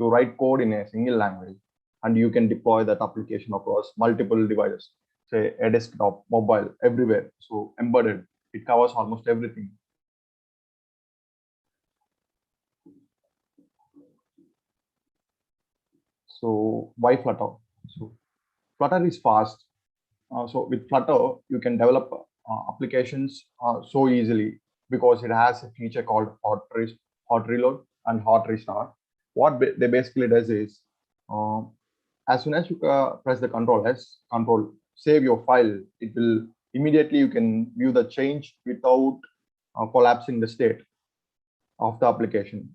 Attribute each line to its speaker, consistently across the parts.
Speaker 1: you write code in a single language, and you can deploy that application across multiple devices, say a desktop, mobile, everywhere. So embedded, it covers almost everything. So why Flutter? So Flutter is fast. So with Flutter, you can develop applications so easily because it has a feature called hot reload and hot restart. What they basically does is, uh, as soon as you press the control save your file, it will immediately you can view the change without collapsing the state of the application.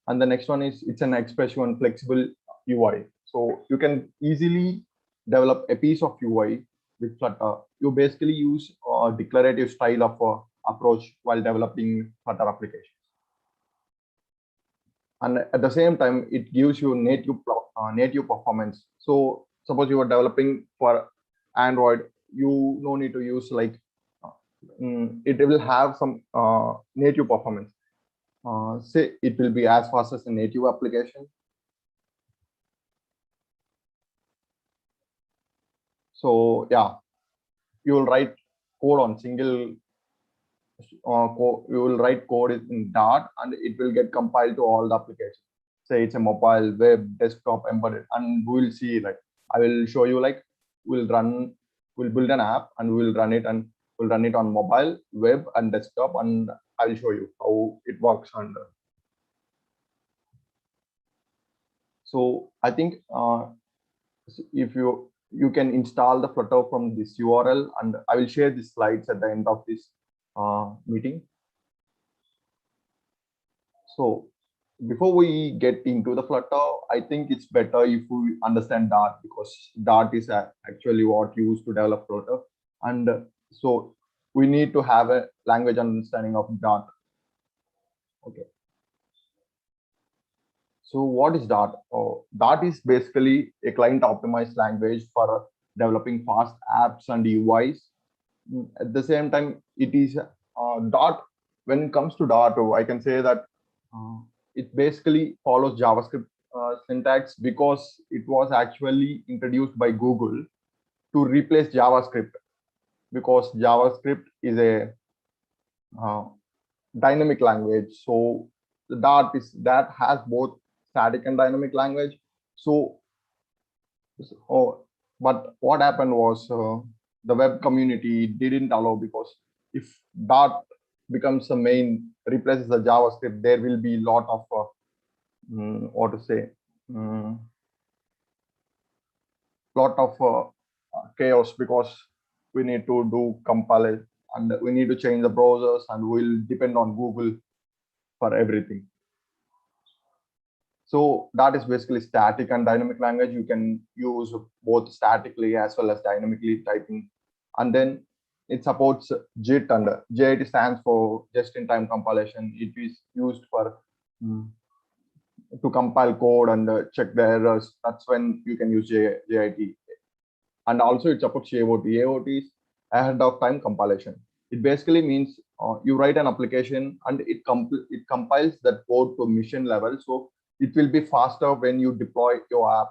Speaker 1: And the next one is it's an expressive and flexible UI. So you can easily develop a piece of UI with Flutter. You basically use a declarative style of approach while developing Flutter applications. And at the same time, it gives you native performance. So suppose you are developing for Android, you no need to use like it will have some native performance. Say it will be as fast as a native application. So yeah, you will write code on single. You will write code in Dart, and it will get compiled to all the applications. Say it's a mobile, web, desktop, embedded, and we will see like I will show you like we'll build an app and we'll run it on mobile, web, and desktop, and I will show you how it works. And so I think if you can install the Flutter from this URL, and I will share the slides at the end of this meeting. So before we get into the Flutter, I think it's better if we understand Dart, because Dart is actually what used to develop Flutter. And so we need to have a language understanding of Dart. Okay. So what is Dart? Dart is basically a client optimized language for developing fast apps and UIs. At the same time, it is Dart. When it comes to Dart, I can say that it basically follows JavaScript syntax, because it was actually introduced by Google to replace JavaScript, because JavaScript is a dynamic language. So the Dart that has both static and dynamic language. So but what happened was the web community didn't allow, because if Dart becomes the main, replaces the JavaScript, there will be a lot of what to say, lot of chaos, because we need to do compile and we need to change the browsers, and we'll depend on Google for everything. So that is basically static and dynamic language. You can use both statically as well as dynamically typing. And then it supports JIT, and JIT stands for just-in-time compilation. It is used for to compile code and check the errors. That's when you can use JIT. And also it supports AOT. AOT is ahead of time compilation. It basically means you write an application and it compiles that code to mission level. So it will be faster when you deploy your app.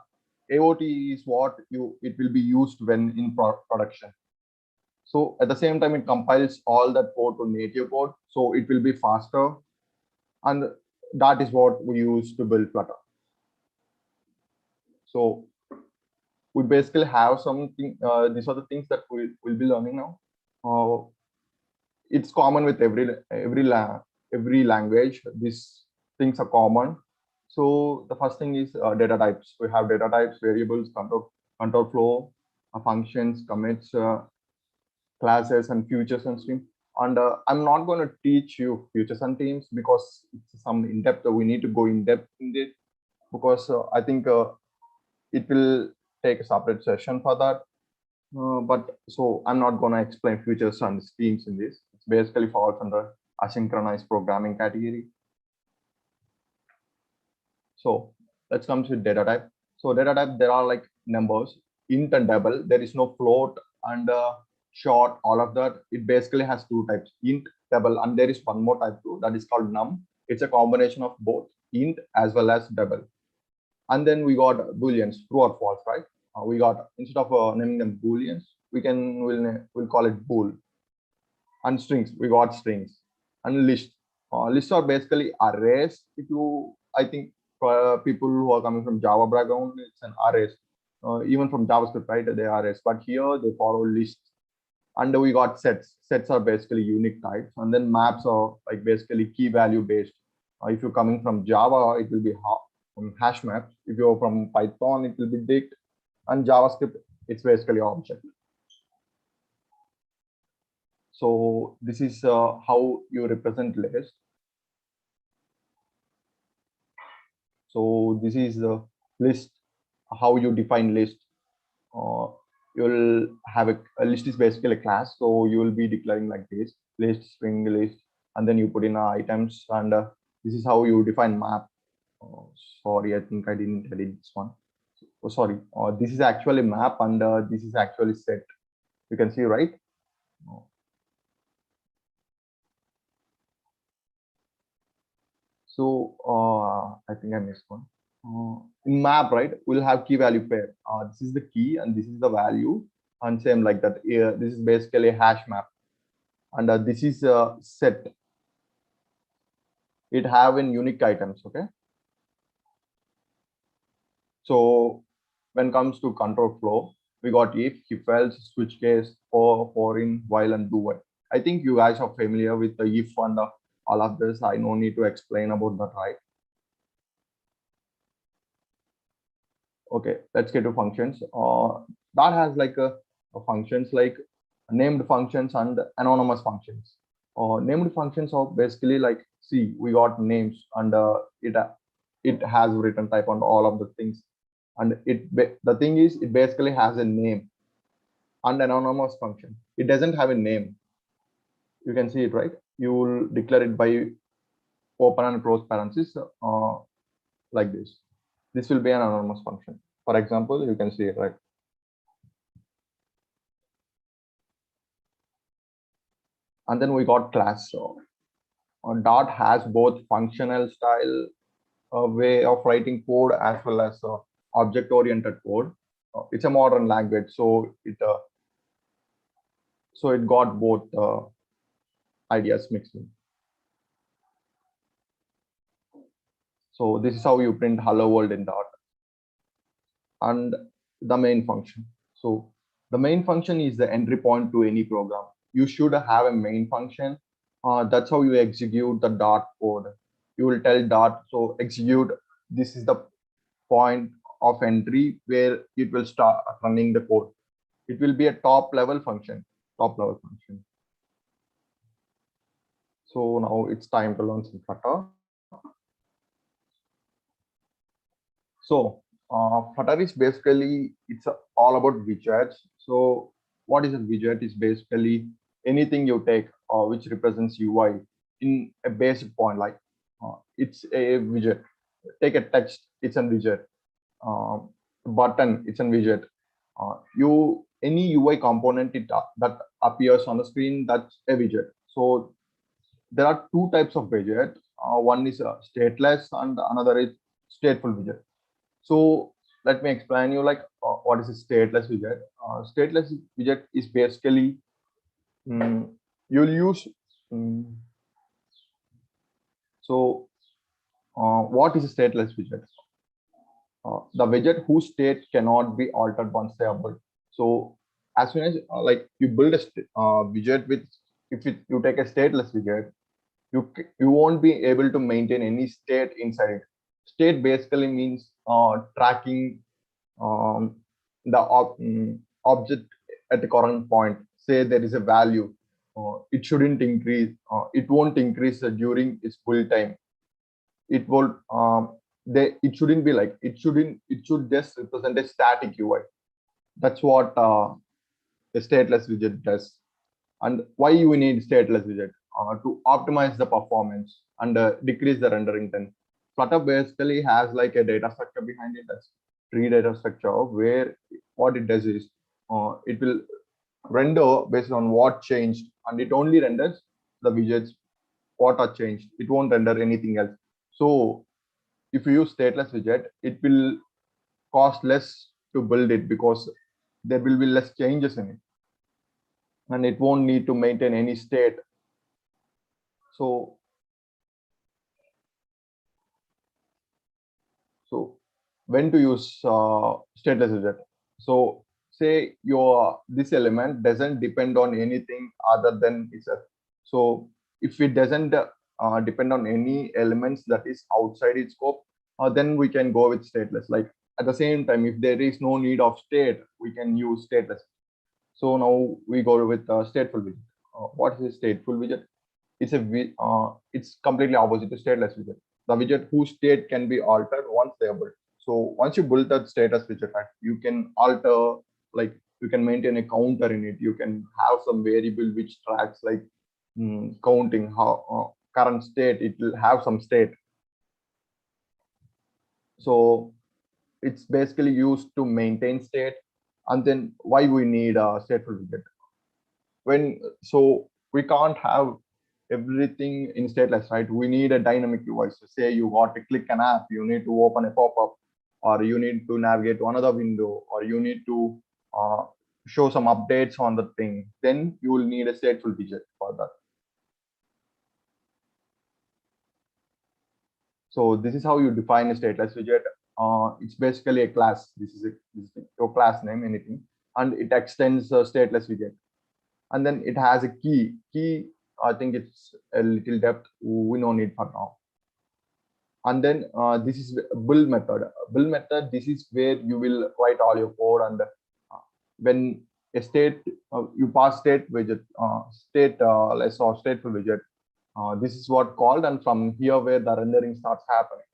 Speaker 1: AOT is what it will be used when in production. So at the same time, it compiles all that code to native code, so it will be faster. And that is what we use to build Flutter. So we basically have something. These are the things that we will be learning now. It's common with every language. These things are common. So the first thing is data types. We have data types, variables, control flow, functions, commits, classes, and futures and stream. And I'm not going to teach you futures and themes, because it's some in-depth. We need to go in-depth in it, because I think it will take a separate session for that. But so I'm not going to explain futures and schemes in this. It's basically falls under asynchronous programming category. So let's come to data type. So data type, there are like numbers, int and double. There is no float and short, all of that. It basically has two types, int, double, and there is one more type too, that is called num. It's a combination of both int as well as double. And then we got booleans, true or false, right? We got, instead of naming them booleans, we'll call it bool. And strings, we got strings. And list. Lists are basically arrays. If you, I think for people who are coming from Java background, it's an arrays. Even from JavaScript, right? They are arrays, but here they follow lists. And we got sets. Sets are basically unique types, and then maps are like basically key value based. If you're coming from Java, it will be hash maps. If you're from Python, it will be dict, and JavaScript, it's basically object. So this is how you represent list. So this is the list, how you define list. You'll have a list is basically a class, so you will be declaring like this: list, string, list, and then you put in items, and this is how you define map. Sorry, I think I didn't edit this one. Oh, sorry. This is actually map, and this is actually set. You can see, right? So I think I missed one. In map, right, we'll have key value pair. This is the key and this is the value, and same like that. This is basically a hash map, and this is a set. It have in unique items. Okay. So when it comes to control flow, we got if else, switch case, for in, while, and do while. I think you guys are familiar with the if and all of this. I no need to explain about that, right? Okay, let's get to functions. That has like a functions like named functions and anonymous functions. Named functions are basically like, see, we got names, and it has written type on all of the things, and the thing is, it basically has a name. And anonymous function, it doesn't have a name. You can see it, right? You will declare it by open and close parentheses, like this. This will be an anonymous function. For example, you can see it, right? And then we got class. So Dart has both functional style way of writing code as well as object oriented code. It's a modern language, so it got both ideas mixed in. So this is how you print hello world in Dart. And the main function. So the main function is the entry point to any program. You should have a main function. That's how you execute the Dart code. You will tell Dart, so execute, this is the point of entry where it will start running the code. It will be a top level function. So now it's time to learn some Flutter. So Flutter is basically, it's all about widgets. So what is a widget? Is basically anything you take which represents UI in a basic point, like it's a widget. Take a text, it's a widget. Button, it's a widget. Any UI component that appears on the screen, that's a widget. So there are two types of widget. One is stateless and another is stateful widget. So let me explain you like what is a stateless widget. Stateless widget is basically you'll use. So what is a stateless widget? The widget whose state cannot be altered once they are built. So as soon as like you build a widget with, you take a stateless widget, you won't be able to maintain any state inside it. State basically means tracking the object at the current point. Say there is a value, it shouldn't increase. It won't increase during its full time. It will. It shouldn't be like, it should just represent a static UI. That's what the stateless widget does. And why you need stateless widget? To optimize the performance and decrease the rendering time. Flutter basically has like a data structure behind it. That's tree data structure, where what it does is it will render based on what changed, and it only renders the widgets what are changed. It won't render anything else. So if you use stateless widget, it will cost less to build it because there will be less changes in it, and it won't need to maintain any state. So when to use stateless widget? So say your this element doesn't depend on anything other than itself. So if it doesn't depend on any elements that is outside its scope, then we can go with stateless. Like at the same time, if there is no need of state, we can use stateless. So now we go with stateful widget. What is a stateful widget? It's completely opposite to stateless widget. The widget whose state can be altered once they are built. So once you build that status widget, right, you can alter, like you can maintain a counter in it. You can have some variable which tracks like counting how current state. It will have some state. So it's basically used to maintain state. And then why we need a stateful widget? So we can't have everything in stateless, right? We need a dynamic UI. So say you want to click an app, you need to open a pop-up, or you need to navigate to another window, or you need to show some updates on the thing. Then you will need a stateful widget for that. So this is how you define a stateless widget. It's basically a class. This is your class name, anything, and it extends a stateless widget. And then it has a key. I think it's a little depth we no need for now. And then this is build method. Build method, this is where you will write all your code, and when a state you pass state widget, stateless or stateful widget, this is what called, and from here where the rendering starts happening.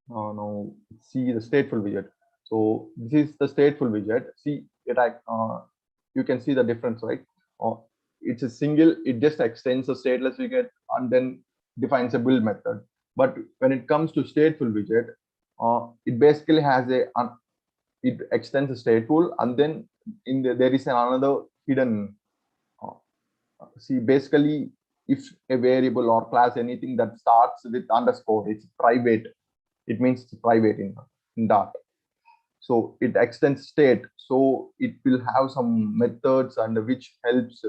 Speaker 1: Now see the stateful widget. So this is the stateful widget. See it, you can see the difference, right? It's a single, it just extends a stateless widget and then defines a build method. But when it comes to stateful widget, it basically has it extends a stateful, and then there is another hidden. See, basically, if a variable or class, anything that starts with underscore, it's private. It means it's private in Dart. So it extends state, so it will have some methods and which helps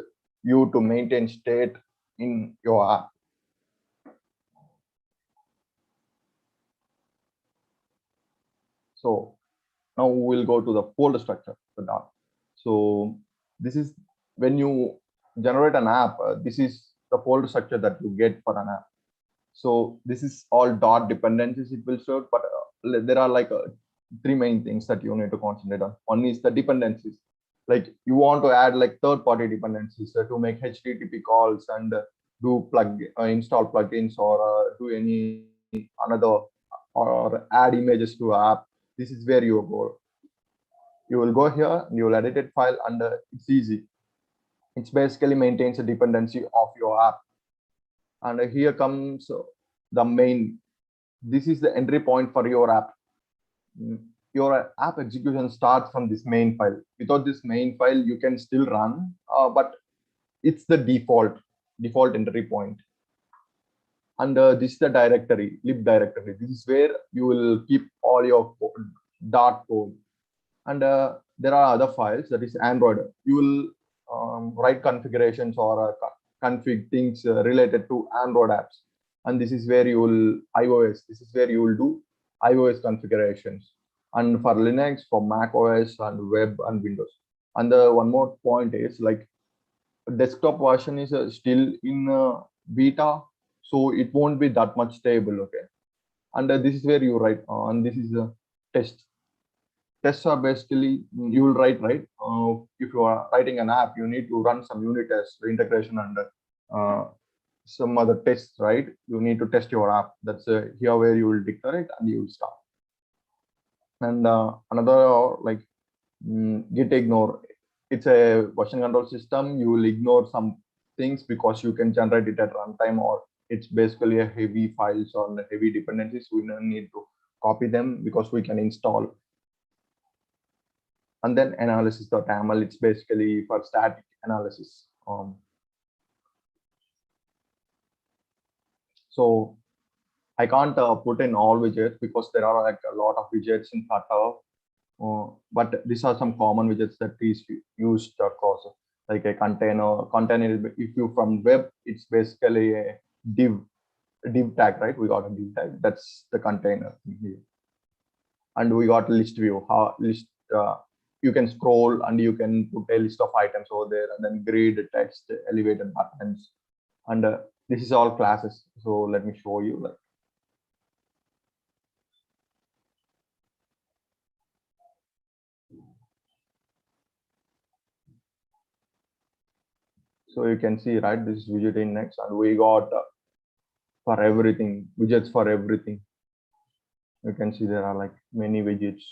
Speaker 1: you to maintain state in your app. So now we'll go to the folder structure for Dart. So this is when you generate an app, this is the folder structure that you get for an app. So this is all dot dependencies it will show, but there are like three main things that you need to concentrate on. One is the dependencies. Like you want to add like third-party dependencies to make HTTP calls and do install plugins or do any another or add images to app. This is where you go. You will go here and you will edit it file, and it's easy. It basically maintains a dependency of your app. And here comes the main. This is the entry point for your app. Your app execution starts from this main file. Without this main file, you can still run, but it's the default entry point. And this is the directory, lib directory. This is where you will keep all your Dart code. And there are other files, that is Android. You will write configurations or config things related to Android apps. And this is where you will iOS. This is where you will do iOS configurations. And for Linux, for Mac OS, and web and Windows. And one more point is like desktop version is still in beta, so it won't be that much stable. Okay, and this is where you write, and this is a test. Tests are basically you will write, right? If you are writing an app, you need to run some unit tests, integration, and some other tests, right? You need to test your app. That's here where you will declare it and you will start. And another like git ignore. It's a version control system. You will ignore some things because you can generate it at runtime, or it's basically a heavy files or heavy dependencies. We don't need to copy them because we can install. And then analysis.yaml, it's basically for static analysis. So I can't put in all widgets because there are like a lot of widgets in Flutter. But these are some common widgets that is used across, like a container. Container, if you from web, it's basically a div tag, right? We got a div tag. That's the container here. And we got list view. List you can scroll and you can put a list of items over there, and then grid, text, elevated buttons, and this is all classes. So let me show you. Like, so you can see, right? This is widget index, and we got for everything widgets for everything. You can see there are like many widgets.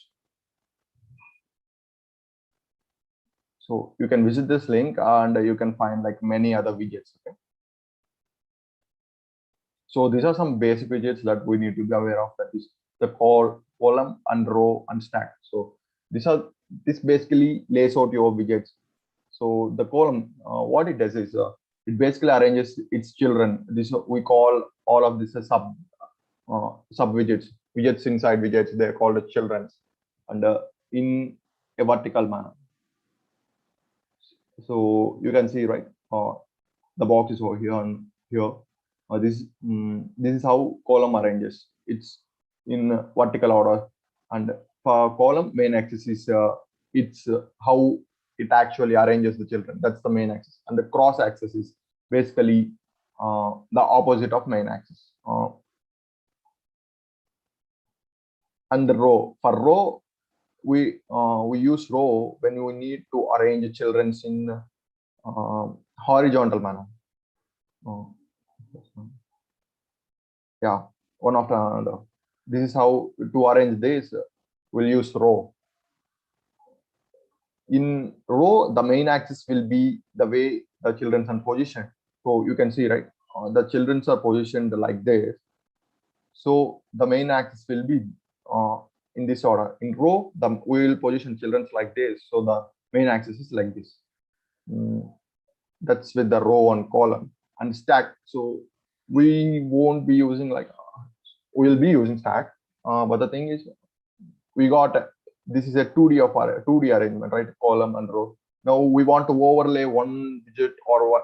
Speaker 1: So you can visit this link and you can find like many other widgets. Okay. So these are some basic widgets that we need to be aware of. That is the column and row and stack. So this basically lays out your widgets. So the column, what it does is it basically arranges its children. This we call all of this as sub widgets. Widgets inside widgets, they're called the children's, and in a vertical manner. So you can see, right? The box is over here and here. This is how column arranges. It's in vertical order, and for column, main axis is it's how it actually arranges the children. That's the main axis, and the cross axis is basically the opposite of main axis. And the row, for row, we use row when we need to arrange children's in horizontal manner. Yeah, one after another. This is how to arrange this. We'll use row. In row, the main axis will be the way the children's are positioned. So you can see, right? The children's are positioned like this. So the main axis will be in this order. In row, we will position children's like this. So the main axis is like this. That's with the row and column. And stack. So we won't be using like we'll be using stack, but the thing is we got this is a 2D of our 2D arrangement, right? Column and row. Now we want to overlay one widget or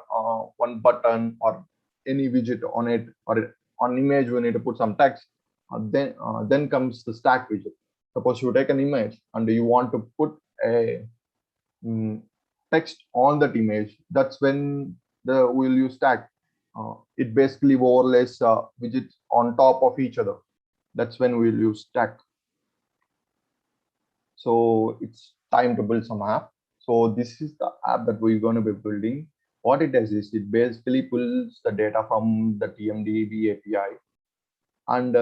Speaker 1: one button or any widget on it, or on image we need to put some text. Then comes the stack widget. Suppose you take an image and you want to put a text on that image. That's when we'll use stack. It basically overlays widgets on top of each other. That's when we'll use stack. So it's time to build some app. So this is the app that we're going to be building. What it does is it basically pulls the data from the TMDB API, and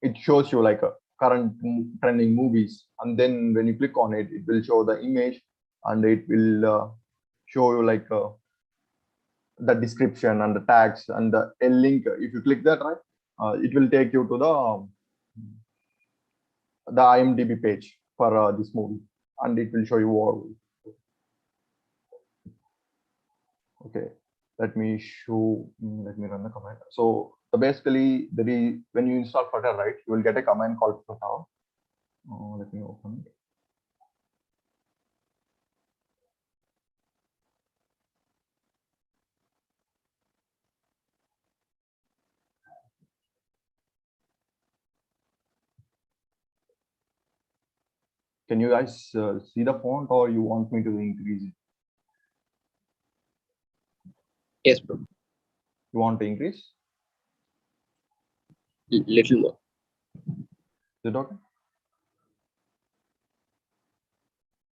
Speaker 1: it shows you like a current trending movies. And then when you click on it, it will show the image, and it will show you like the description and the tags and a link. If you click that, right, it will take you to the IMDb page for this movie, and it will show you all. Okay, let me run the command. So basically, when you install Flutter, right, you will get a command called Flutter. Let me open it. Can you guys see the font, or you want me to increase it?
Speaker 2: Yes, bro.
Speaker 1: You want to increase?
Speaker 2: Little more.
Speaker 1: Is it okay?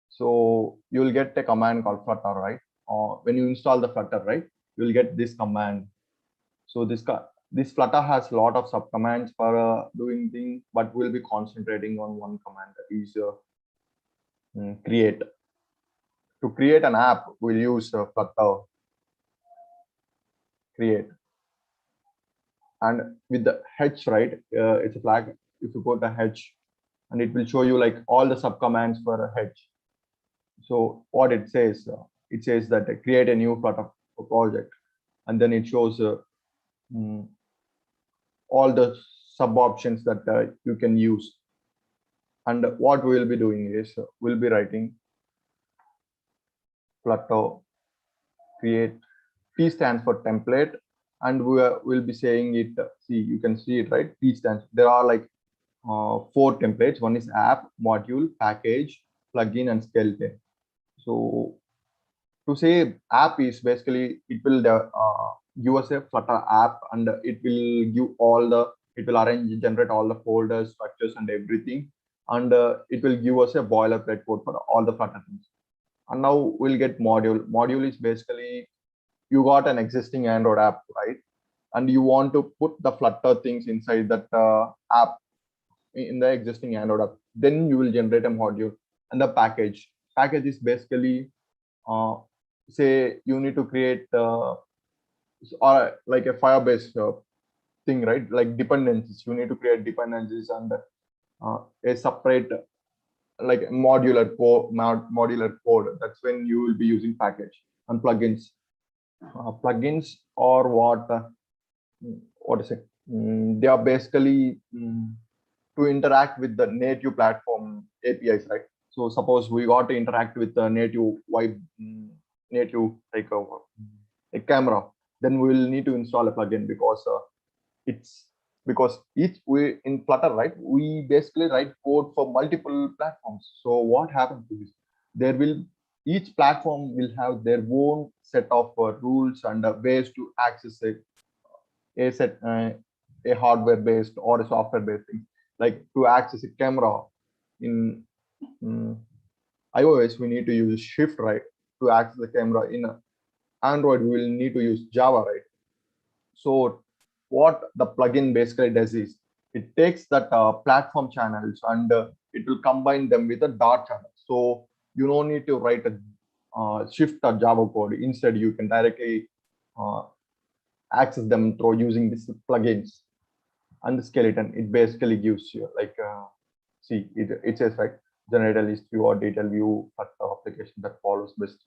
Speaker 1: So you'll get a command called Flutter, right? When you install the Flutter, right, you'll get this command. So this Flutter has a lot of subcommands for doing things, but we'll be concentrating on one command, that is create. To create an app, we'll use Flutter create. And with the H, right, it's a flag. If you put the H, and it will show you like all the subcommands for a H. So what it says that create a new Flutter project, and then it shows all the sub options that you can use. And what we will be doing is we'll be writing Flutter create. T stands for template, and we'll be saying it. See, you can see it, right? T stands. There are like 4 templates. One is app, module, package, plugin, and skeleton. So to say app is basically it will give us a Flutter app, and it will give it will generate all the folders, structures, and everything, and it will give us a boilerplate code for all the Flutter things. And now we'll get module. Module is basically you got an existing Android app, right? And you want to put the Flutter things inside that app in the existing Android app. Then you will generate a module. And the package. Package is basically say you need to create or like a Firebase thing, right? Like dependencies. You need to create dependencies and a separate like modular code. That's when you will be using package. And plugins. Plugins or what is it? They are basically to interact with the native platform APIs, right? So suppose we got to interact with the native native like a camera, then we will need to install a plugin because each we in Flutter, right? We basically write code for multiple platforms. So what happens is there will each platform will have their own set of rules and ways to access a hardware based or a software based thing. Like to access a camera in iOS, we need to use Shift, right? To access the camera. In Android, we will need to use Java, right? So what the plugin basically does is it takes that platform channels and it will combine them with a dart channel. So you don't need to write a Shift or Java code. Instead, you can directly access them through using these plugins. And the skeleton, it basically gives you like see it says right, generate a list view or detail view application that follows best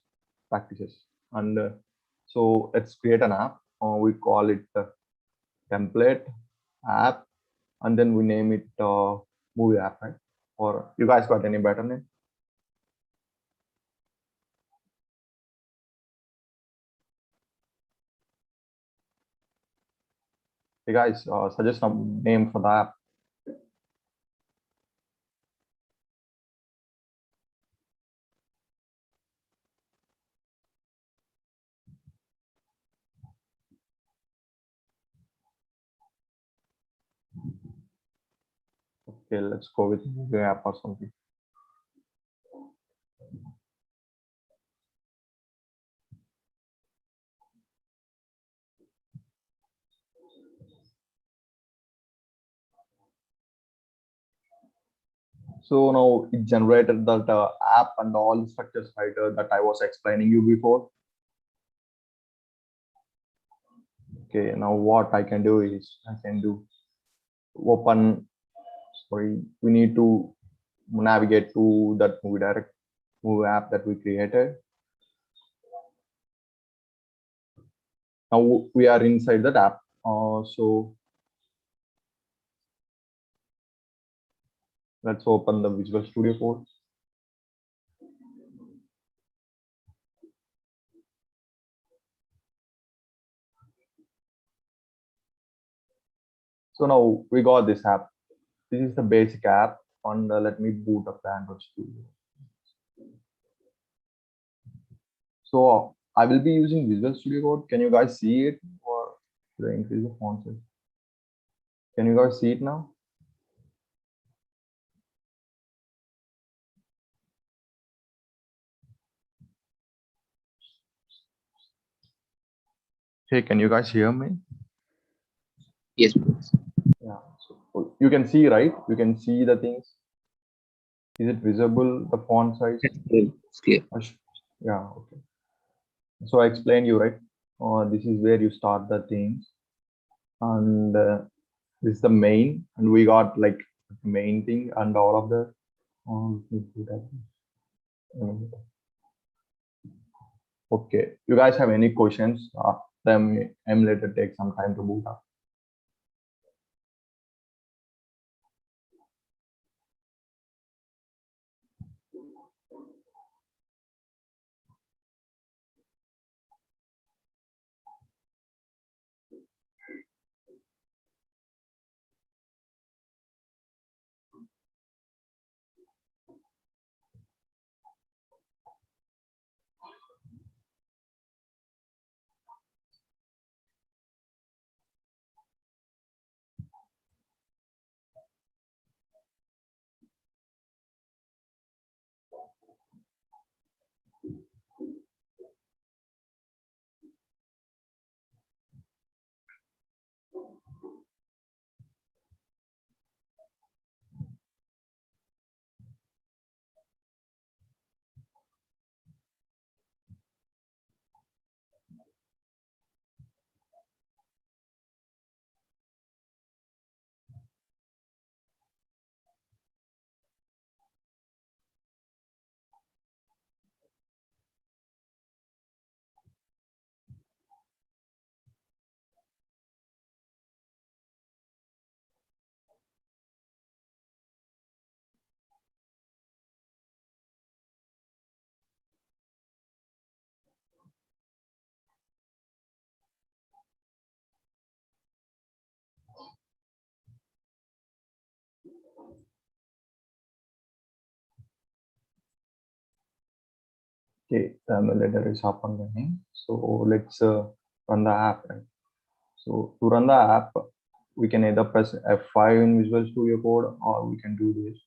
Speaker 1: practices. And so let's create an app. We call it template app, and then we name it movie app, right? Or you guys got any better name? Hey guys, suggest some name for the app. Okay, let's go with movie app or something. So now it generated that app and all the structures, right, that I was explaining you before. Okay, now what I can do is I can do open. Sorry, we need to navigate to that movie app that we created. Now we are inside that app. So let's open the Visual Studio Code. So now we got this app. This is the basic app, and let me boot up the Android Studio. So I will be using Visual Studio Code. Can you guys see it, or should I increase the font size? Can you guys see it now? Hey, can you guys hear me?
Speaker 2: Yes, please.
Speaker 1: Yeah. So you can see, right? You can see the things. Is it visible? The font size?
Speaker 2: It's clear.
Speaker 1: Yeah. Okay. So I explained you, right? This is where you start the things, and this is the main, and we got like the main thing and all of the. Okay. You guys have any questions? Them emulator takes some time to boot up. Okay, the emulator is up and running. So let's run the app. Right? So to run the app, we can either press F5 in Visual Studio Code, or we can do this.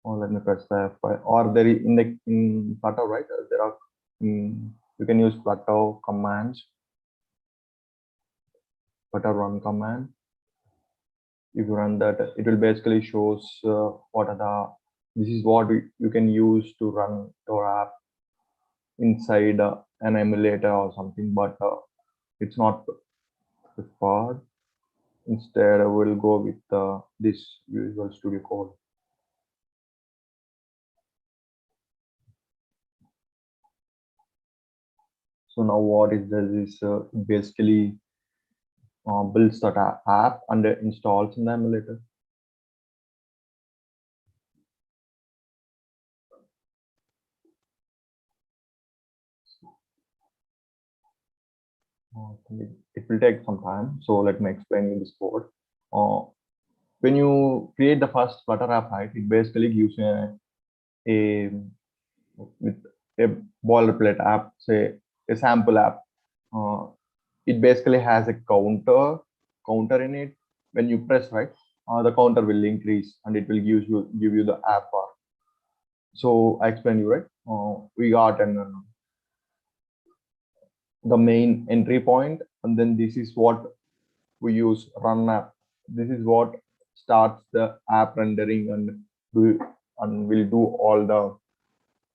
Speaker 1: Or let me press the F5. Or there is in Flutter, right? There are you can use Flutter commands, Flutter run command. If you run that, it will basically shows what are the. This is what you can use to run your app inside an emulator or something, but it's not preferred. Instead, I will go with this Visual Studio Code. So now what it does is basically builds that app and installs in the emulator. It will take some time. So let me explain you this code. When you create the first Flutter app, right, it basically gives you a with a boilerplate app, say a sample app. It basically has a counter in it. When you press right, the counter will increase and it will give you the app bar. So I explained you right. We got the main entry point, and then this is what we use run app. This is what starts the app rendering and will do all the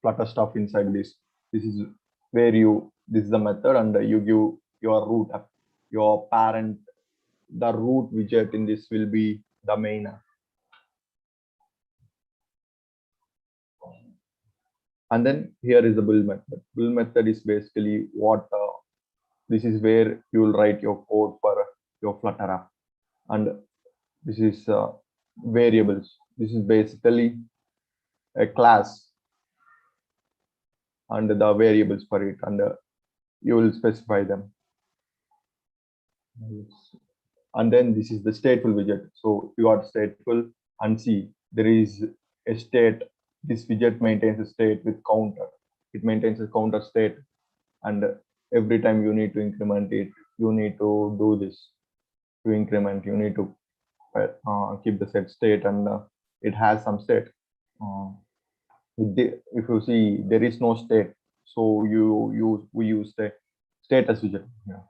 Speaker 1: Flutter stuff inside this. This is where this is the method, and you give your root app, your parent, the root widget in this will be the main app. And then here is the build method. Build method is basically what this is where you will write your code for your Flutter app. And this is variables. This is basically a class and the variables for it, and you will specify them. And then this is the stateful widget. So you got stateful, and see there is a state. This widget maintains a state with counter. It maintains a counter state, and every time you need to increment it, you need to do this. To increment, you need to keep the set state, and it has some state. If you see, there is no state, so we use the status widget. Yeah.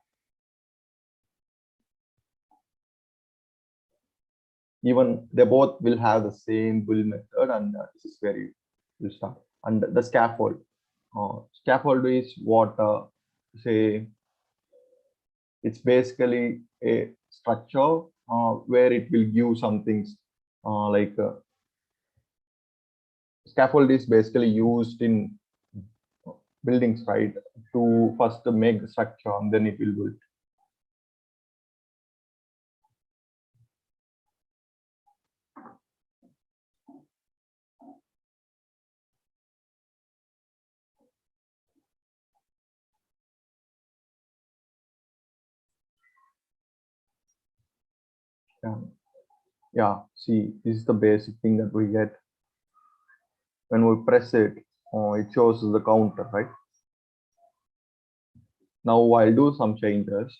Speaker 1: Even they both will have the same build method, and this is where you start. And the scaffold. Scaffold is what say it's basically a structure where it will give some things like scaffold is basically used in buildings, right? To first make the structure and then it will build. Yeah, see, this is the basic thing that we get. When we press it, it shows the counter, right? Now I'll do some changes.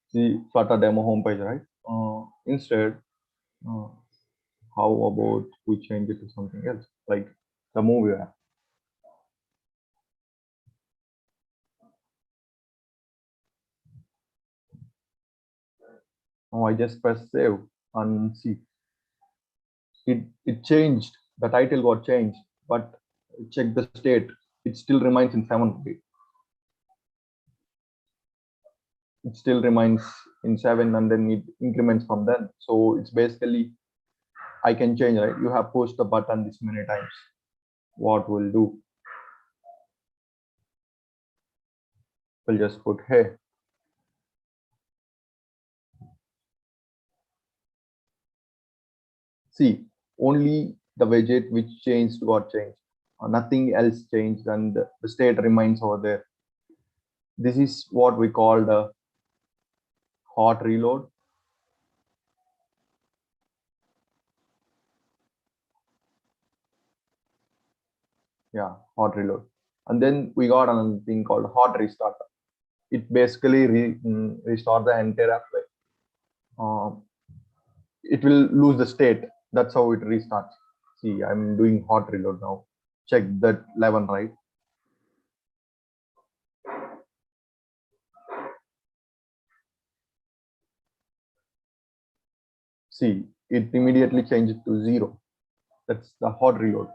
Speaker 1: See Flutter demo homepage, right? Instead, uh, how about we change it to something else, like the movie app? Now I just press save and see it changed. The title got changed, but check the state. It still remains in 7. It still remains in 7, and then it increments from then. So it's basically I can change, right? You have pushed the button this many times. What we'll do? We'll just put hey. See, only the widget which changed got changed. Nothing else changed, and the state remains over there. This is what we call the hot reload. Yeah, hot reload. And then we got another thing called hot restart. It basically restore the entire app. It will lose the state. That's how it restarts. See, I'm doing hot reload now. Check that 11, right? See, it immediately changed to 0. That's the hot reload.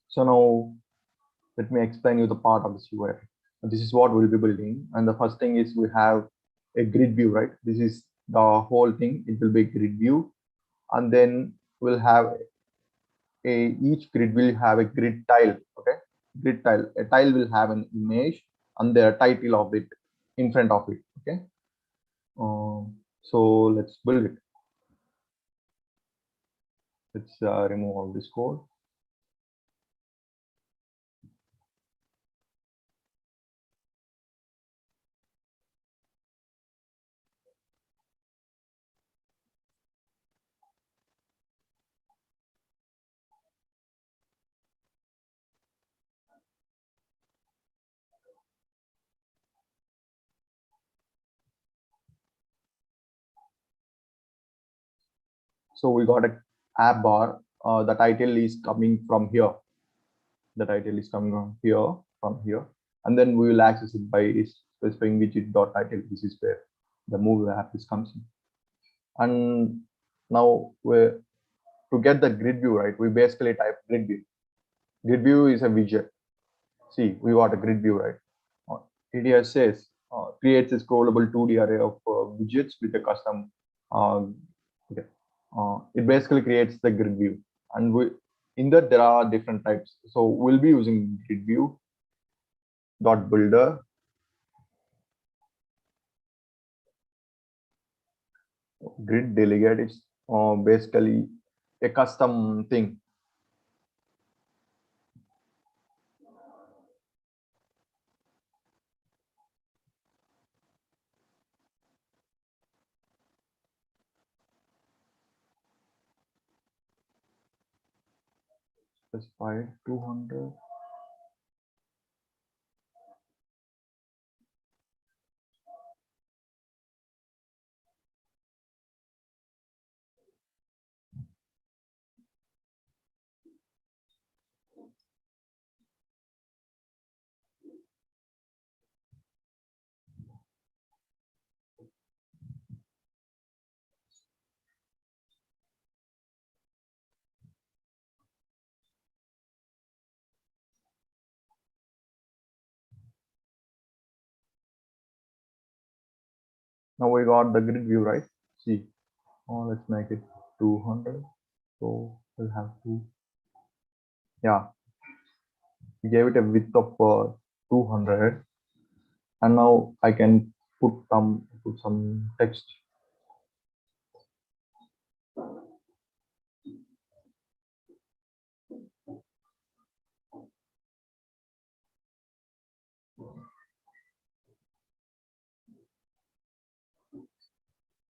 Speaker 1: So now let me explain you the part of this UI. This is what we'll be building. And the first thing is we have a grid view, right? This is the whole thing. It will be a grid view. And then we'll have each grid will have a grid tile. Okay, grid tile. A tile will have an image and the title of it in front of it. Okay. So let's build it. Let's remove all this code. So we got a app bar. The title is coming from here. The title is coming from here, and then we will access it by specifying widget.title. This is where the move app is comes in. And now we're to get the grid view, right? We basically type grid view. Grid view is a widget. See, we got a grid view, right? It here says creates a scrollable 2D array of widgets with a custom. Okay. It basically creates the grid view, and we in that there are different types. So we'll be using grid view dot builder. Grid delegate is basically a custom thing. Specify 200. Now we got the grid view, right? See, let's make it 200. So we'll have to, yeah, we gave it a width of 200, and now I can put some text.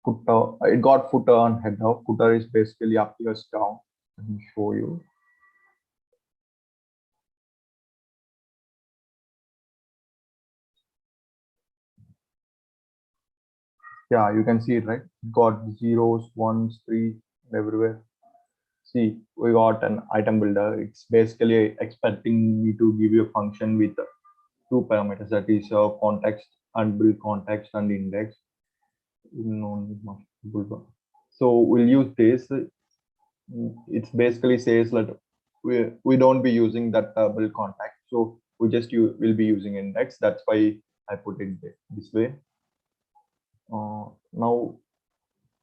Speaker 1: Footer, it got footer and header. Footer is basically up here down. Let me show you. Yeah, you can see it, right? It got zeros, ones, three everywhere. See, we got an item builder. It's basically expecting me to give you a function with two parameters, that is context and build context and index. So we'll use this. It's basically says that we don't be using that build context. So we just will be using index. That's why I put it this way. Now,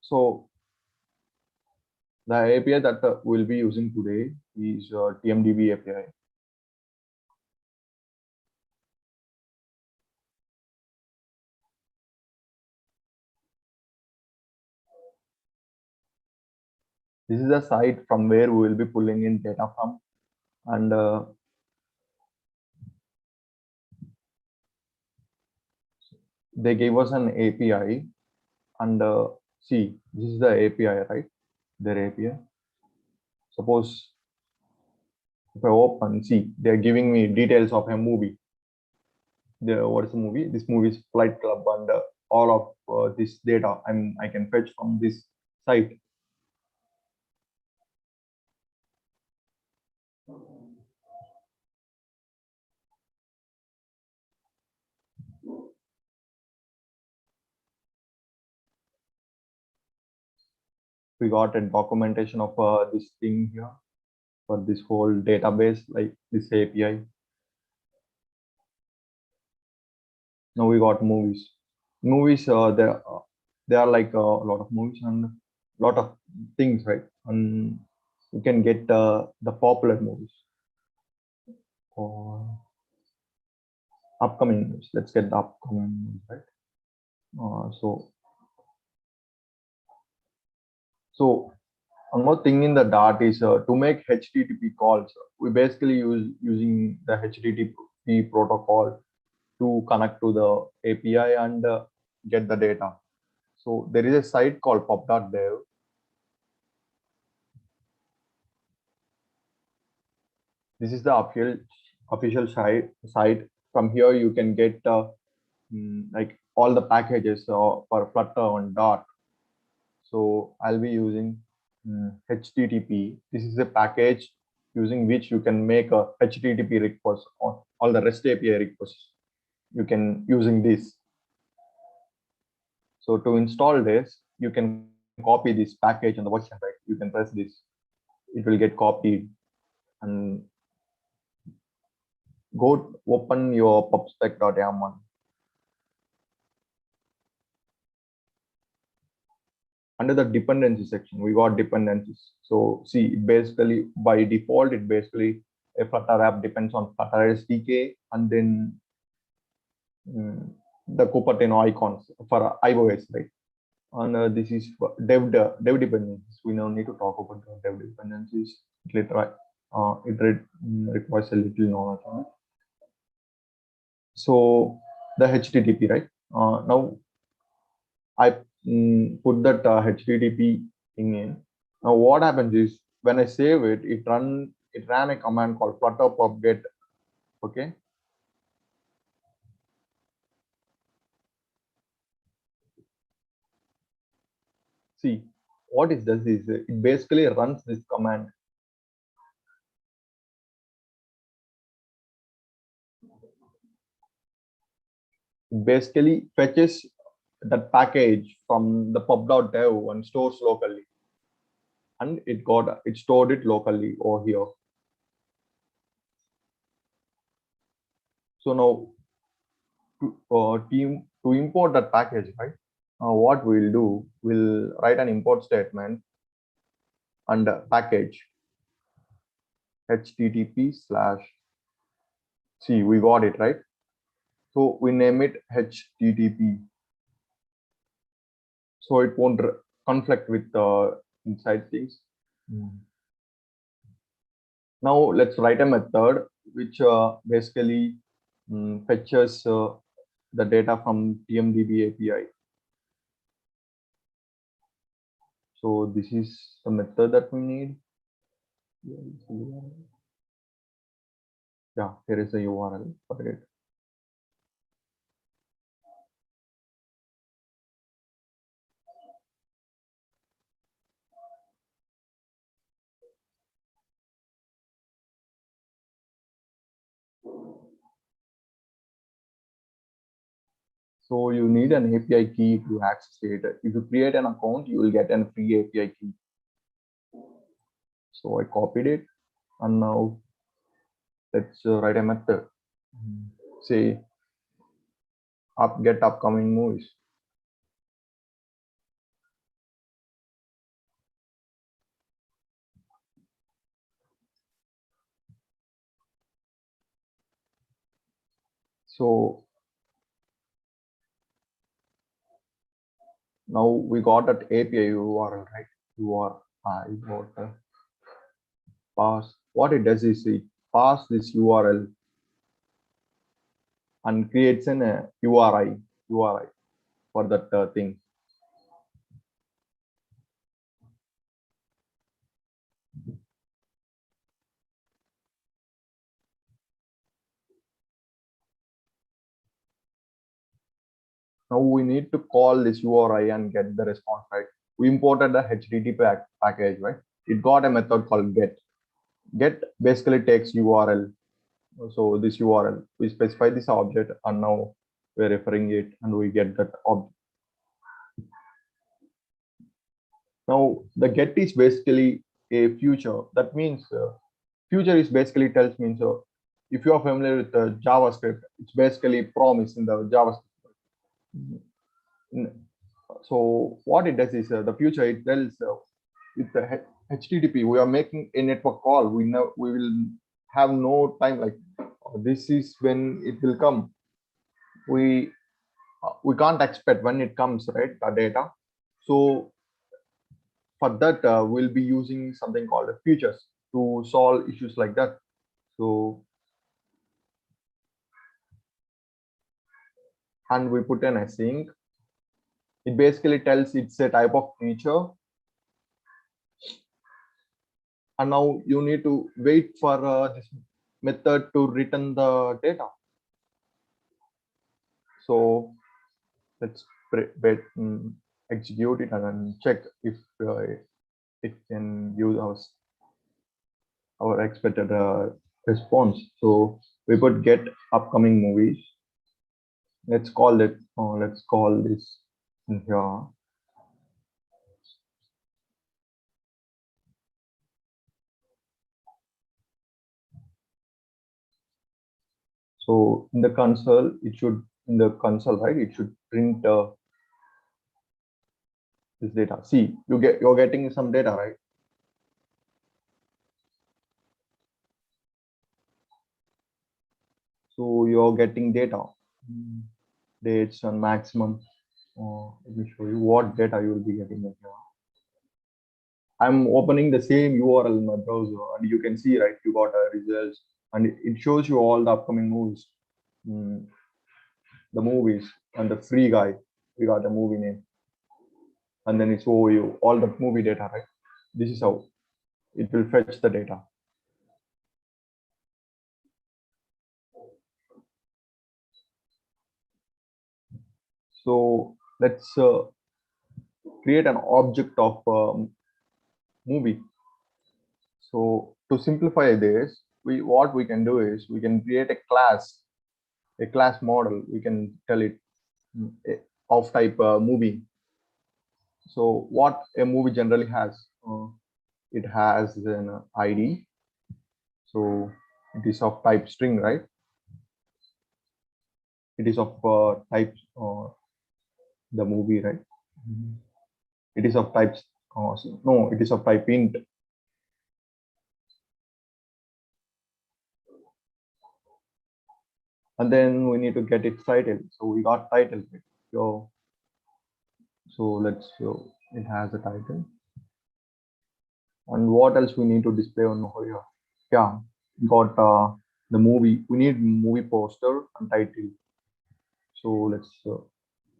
Speaker 1: so the API that we'll be using today is TMDB API. This is a site from where we will be pulling in data from, and they gave us an API, and see, this is the API, right? Their API. Suppose if I open, see, they're giving me details of a movie. What is the movie? This movie is Flight Club, and all of this data I can fetch from this site. We got a documentation of this thing here for this whole database, like this API. Now we got movies. Movies, there are like a lot of movies and a lot of things, right? And you can get the popular movies or upcoming movies. Let's get the upcoming movies, right? So one more thing in the Dart is to make HTTP calls. We basically using the HTTP protocol to connect to the API and get the data. So there is a site called pub.dev. This is the official site. From here you can get like all the packages for Flutter and Dart. So I'll be using HTTP. This is a package using which you can make a HTTP request on all the REST API requests. You can using this. So to install this, you can copy this package on the version, right? You can press this, it will get copied, and go open your pubspec.yaml. Under the dependency section, we got dependencies. So see, basically by default, it basically a Flutter app depends on Flutter SDK, and then the Cupertino icons for iOS, right? And this is for dev dependencies. We now need to talk about the dev dependencies later. It requires a little knowledge on it. So the HTTP, right? Now I put that HTTP thing in. Now what happens is when I save it, it ran a command called flutter pub get. Okay. See, what it does is it basically runs this command. It basically fetches that package from the pub.dev and stores locally. And it stored it locally over here. So now to import that package, right? What we'll do, we'll write an import statement under package http slash, see, we got it, right? So we name it http, so it won't conflict with the inside things. Now let's write a method which basically fetches the data from TMDB API. So this is the method that we need. Yeah, here is the URL for it. So you need an API key to access it. If you create an account, you will get a free API key. So I copied it, and now let's write a method. Say get upcoming movies. So now we got that API URL, right? URI got pass. What it does is it pass this URL and creates an URI for that thing. Now we need to call this URI and get the response, right? We imported the HTTP package, right? It got a method called get. Get basically takes URL. So this URL, we specify this object, and now we're referring it, and we get that object. Now the get is basically a future. That means future is basically tells me, so if you are familiar with JavaScript, it's basically promise in the JavaScript. So what it does is the future, it tells with the HTTP, we are making a network call. We know we will have no time, like this is when it will come. We can't expect when it comes, right? The data. So for that, we'll be using something called futures to solve issues like that. So, and we put an async. It basically tells it's a type of feature. And now you need to wait for this method to return the data. So let's execute it and then check if it can use our expected response. So we put get upcoming movies. Let's call it. Let's call this in here. So in the console, it should right? It should print this data. See, you're getting some data, right? So you're getting data, dates and maximum. Let me show you what data you will be getting in here. I'm opening the same URL in my browser, and you can see, right, you got results, and it shows you all the upcoming movies, the movies, and the free guy. We got a movie name, and then it's over you all the movie data, right? This is how it will fetch the data. So let's create an object of movie. So to simplify this, what we can do is we can create a class model. We can tell it of type movie. So what a movie generally has, it has an ID. So it is of type string, right? It is of type the movie, right? It is of types. No, it is of type int. And then we need to get its title. So we got title. So let's show it has a title. And what else we need to display on here? Yeah, got the movie. We need movie poster and title. So let's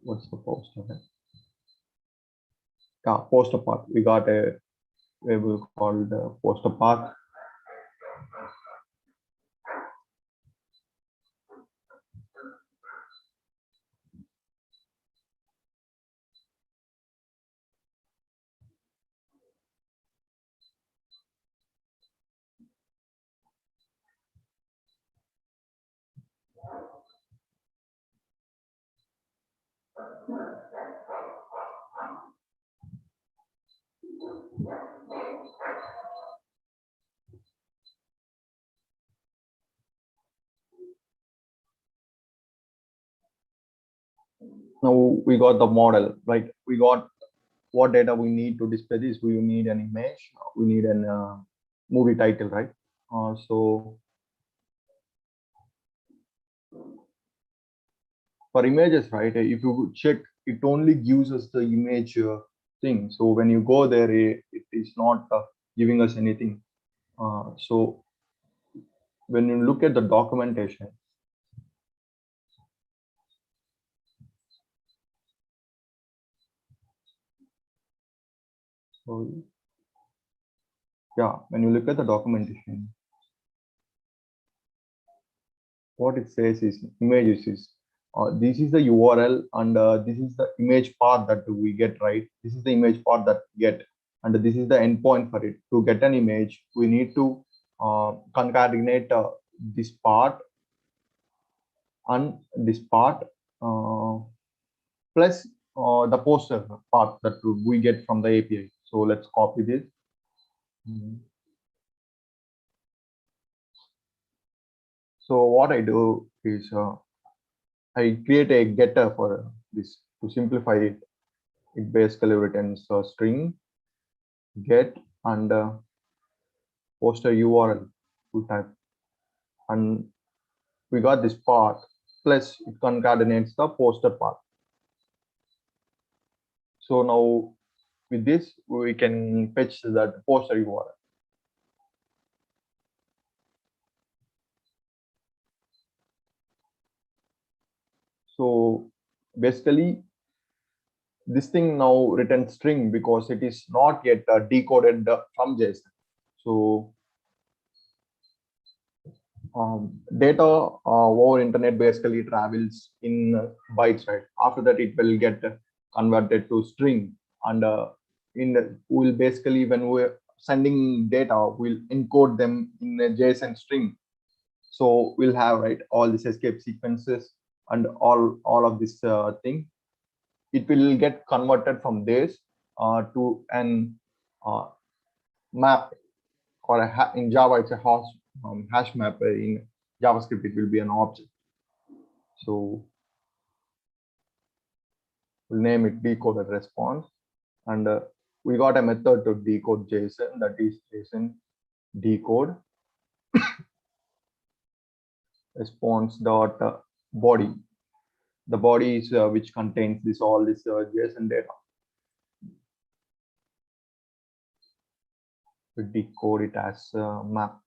Speaker 1: what's the poster? Yeah, poster part. We got a variable called poster path. Now we got the model, right? We got what data we need to display this. We need an image. We need an movie title, right? So for images, right? If you check, it only gives us the image thing. So when you go there, it is not giving us anything. So when you look at the documentation, so yeah, when you look at the documentation, what it says is images is This is the URL, and this is the image part that we get, right? This is the image part that we get, and this is the endpoint for it. To get an image, we need to concatenate this part and this part plus the poster part that we get from the API. So let's copy this. So what I do is I create a getter for this. To simplify it, it basically returns a string get and poster URL to type, and we got this part plus it concatenates the poster part. So now with this we can fetch that poster URL. So basically this thing now returns string because it is not yet decoded from JSON. So data over internet basically travels in bytes, right? After that it will get converted to string, and we'll basically, when we're sending data, we'll encode them in a JSON string. So we'll have, right, all these escape sequences and all of this thing. It will get converted from this to an map, or in Java it's a hash map. In JavaScript it will be an object. So we'll name it decoded response, and we got a method to decode JSON, that is JSON decode response dot body. The body is which contains all this JSON data. We decode it as a map.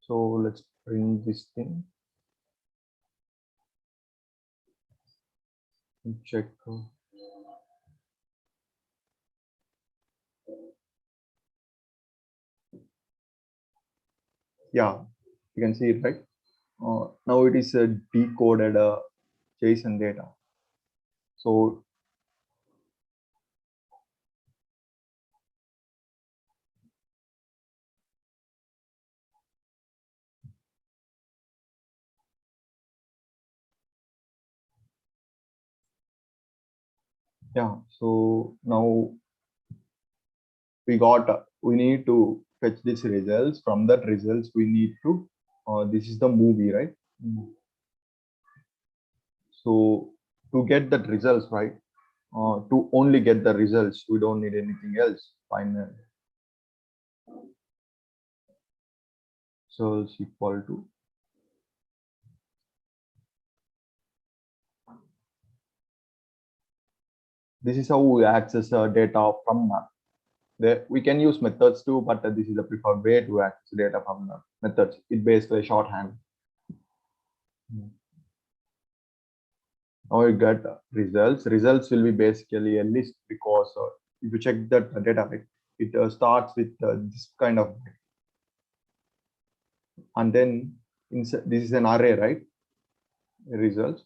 Speaker 1: So let's print this thing and check. Yeah, you can see it, right? Now it is decoded JSON data. So yeah, so now we need to fetch these results. From that results we need to this is the movie, right? So to get that results, right, to only get the results, we don't need anything else. Final so is equal to this is how we access data from map. There we can use methods too, but this is the preferred way to access data from methods. It basically shorthand. Now you get results. Results will be basically a list, because if you check that data, it starts with this kind of, and then this is an array, right? Results.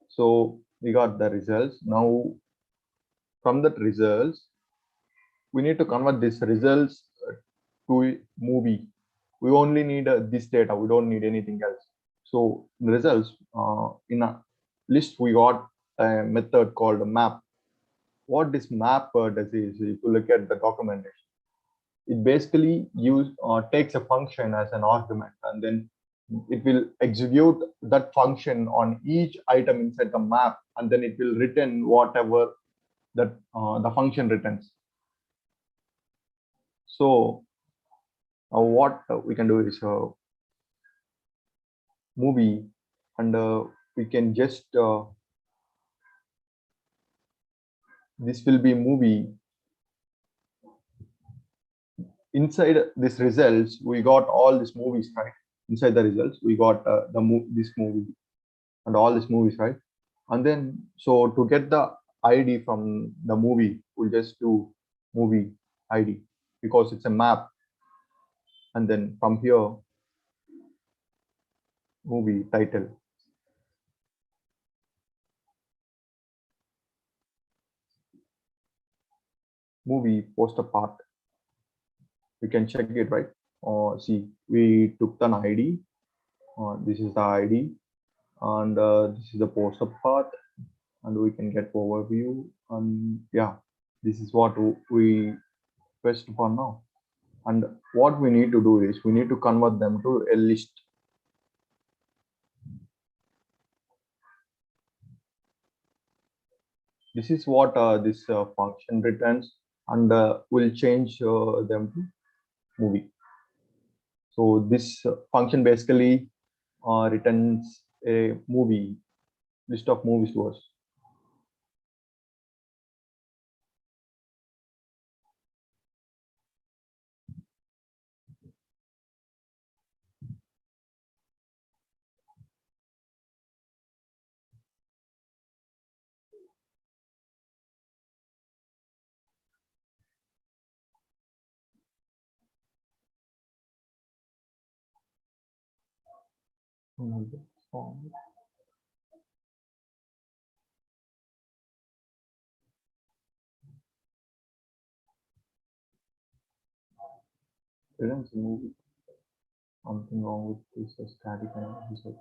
Speaker 1: So we got the results. Now from that results, we need to convert these results to a movie. We only need this data. We don't need anything else. So the results in a list, we got a method called map. What this map does is, if you look at the documentation, it basically takes a function as an argument, and then it will execute that function on each item inside the map, and then it will return whatever that the function returns. So what we can do is movie, and we can just this will be movie. Inside this results, we got all these movies, right? Inside the results, we got this movie and all these movies, right? And then, so to get the ID from the movie, we'll just do movie ID, because it's a map. and then from here, movie title. Movie poster part. You can check it, right? See, we took an ID. This is the ID, and this is the poster part, and we can get overview. And yeah, this is what we pressed for now. And what we need to do is we need to convert them to a list. This is what this function returns, and we'll change them to movie. So this function basically returns a movie list of movies to us. Returns a movie. Something wrong with this static analysis.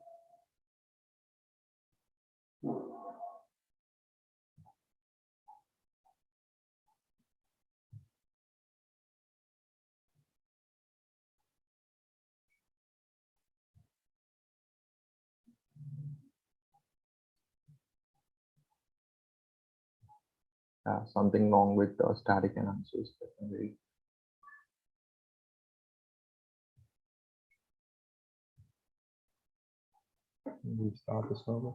Speaker 1: Something wrong with static analysis. Definitely. We start the server.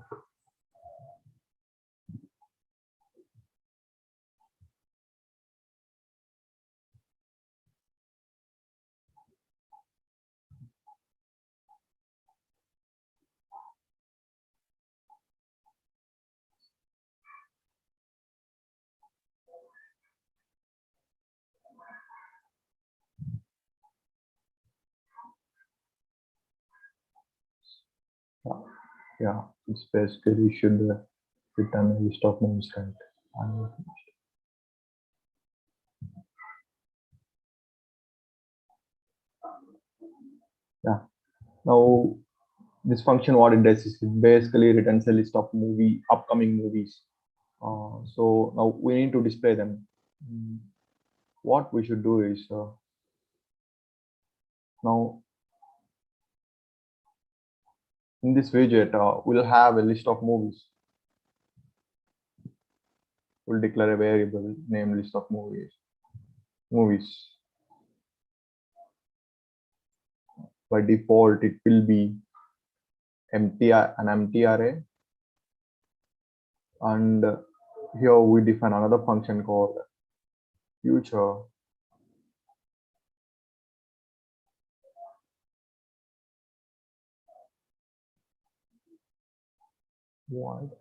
Speaker 1: Yeah, it's basically should return a list of names, right? Yeah. Now this function, what it does is it basically returns a list of upcoming movies. So now we need to display them. What we should do is now in this widget, we'll have a list of movies. We'll declare a variable named list of movies. By default, it will be an empty array. And here we define another function called future. Void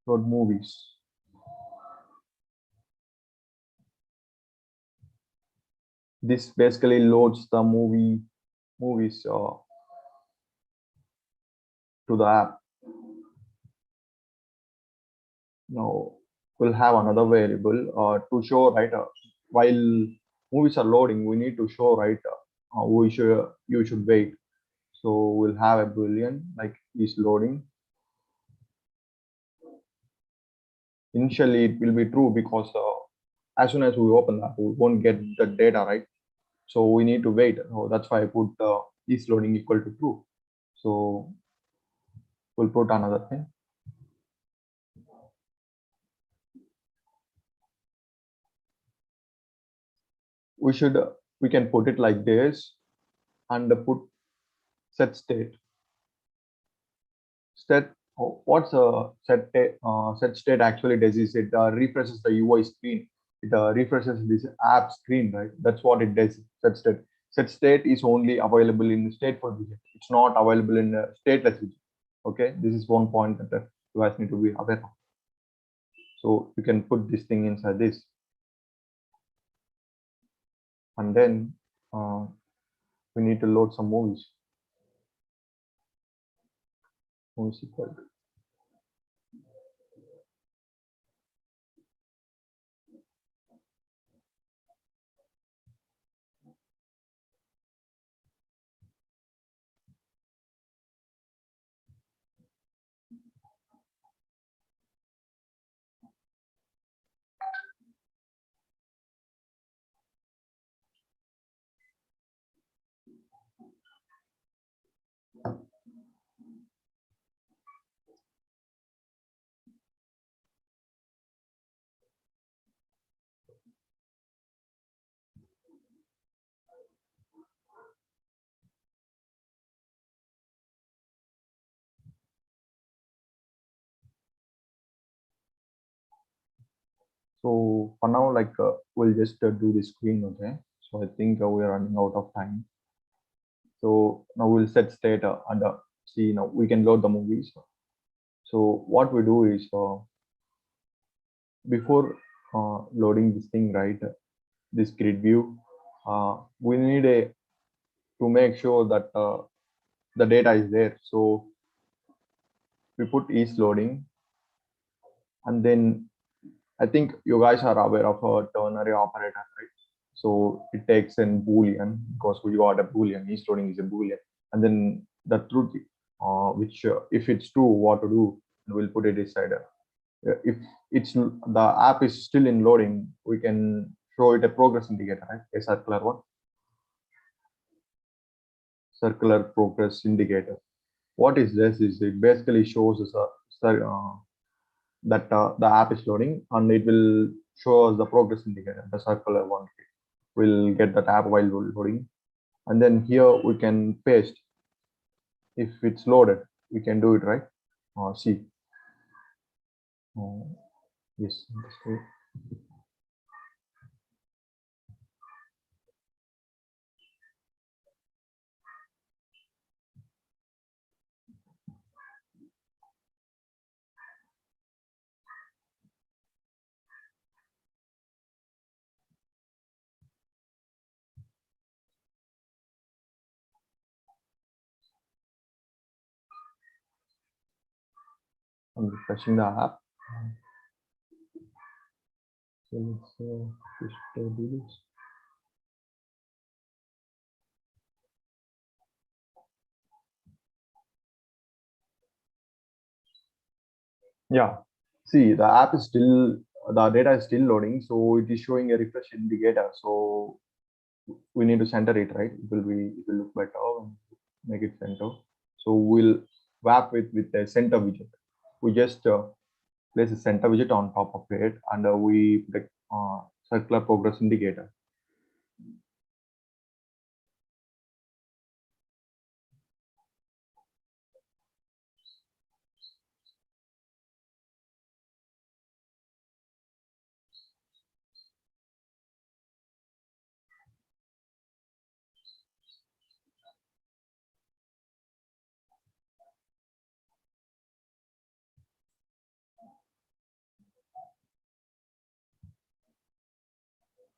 Speaker 1: load movies. This basically loads the movies to the app. Now we'll have another variable to show, right, while movies are loading, we need to show, right, you should wait. So we'll have a boolean like is loading. Initially it will be true because as soon as we open that, we won't get the data, right? So we need to wait. So that's why I put is loading equal to true. So we'll put another thing. We can put it like this and put set state. What's a set state actually does is it refreshes the UI screen. It refreshes this app screen, right? That's what it does. Set state. Set state is only available in the stateful widget. It's not available in stateless widget. Okay, this is one point that you guys need to be aware of. So you can put this thing inside this. and then we need to load some movies. Movies equal to. So for now, like we'll just do the screen, okay? So I think we are running out of time. So now we'll set state and see now we can load the movies. So what we do is before loading this thing, right? This grid view, we need a to make sure that the data is there. So we put is loading, and then I think you guys are aware of a ternary operator, right? So it takes in Boolean because we got a Boolean. Is loading is a Boolean, and then the truth, which if it's true, what to do, and we'll put it inside. If it's the app is still in loading, we can show it a progress indicator, right? A circular one, circular progress indicator. What is this? Is it basically shows us that the app is loading, and it will show us the progress indicator, the circular one. We'll get that app while loading, and then here we can paste. If it's loaded, we can do it, right? See. Yes. I'm refreshing the app. So let's just do this. Yeah. See, the app is still, the data is still loading, so it is showing a refresh indicator. So we need to center it, right? It will look better. Make it center. So we'll wrap it with a center widget. We just place a center widget on top of it, and we put a circular progress indicator.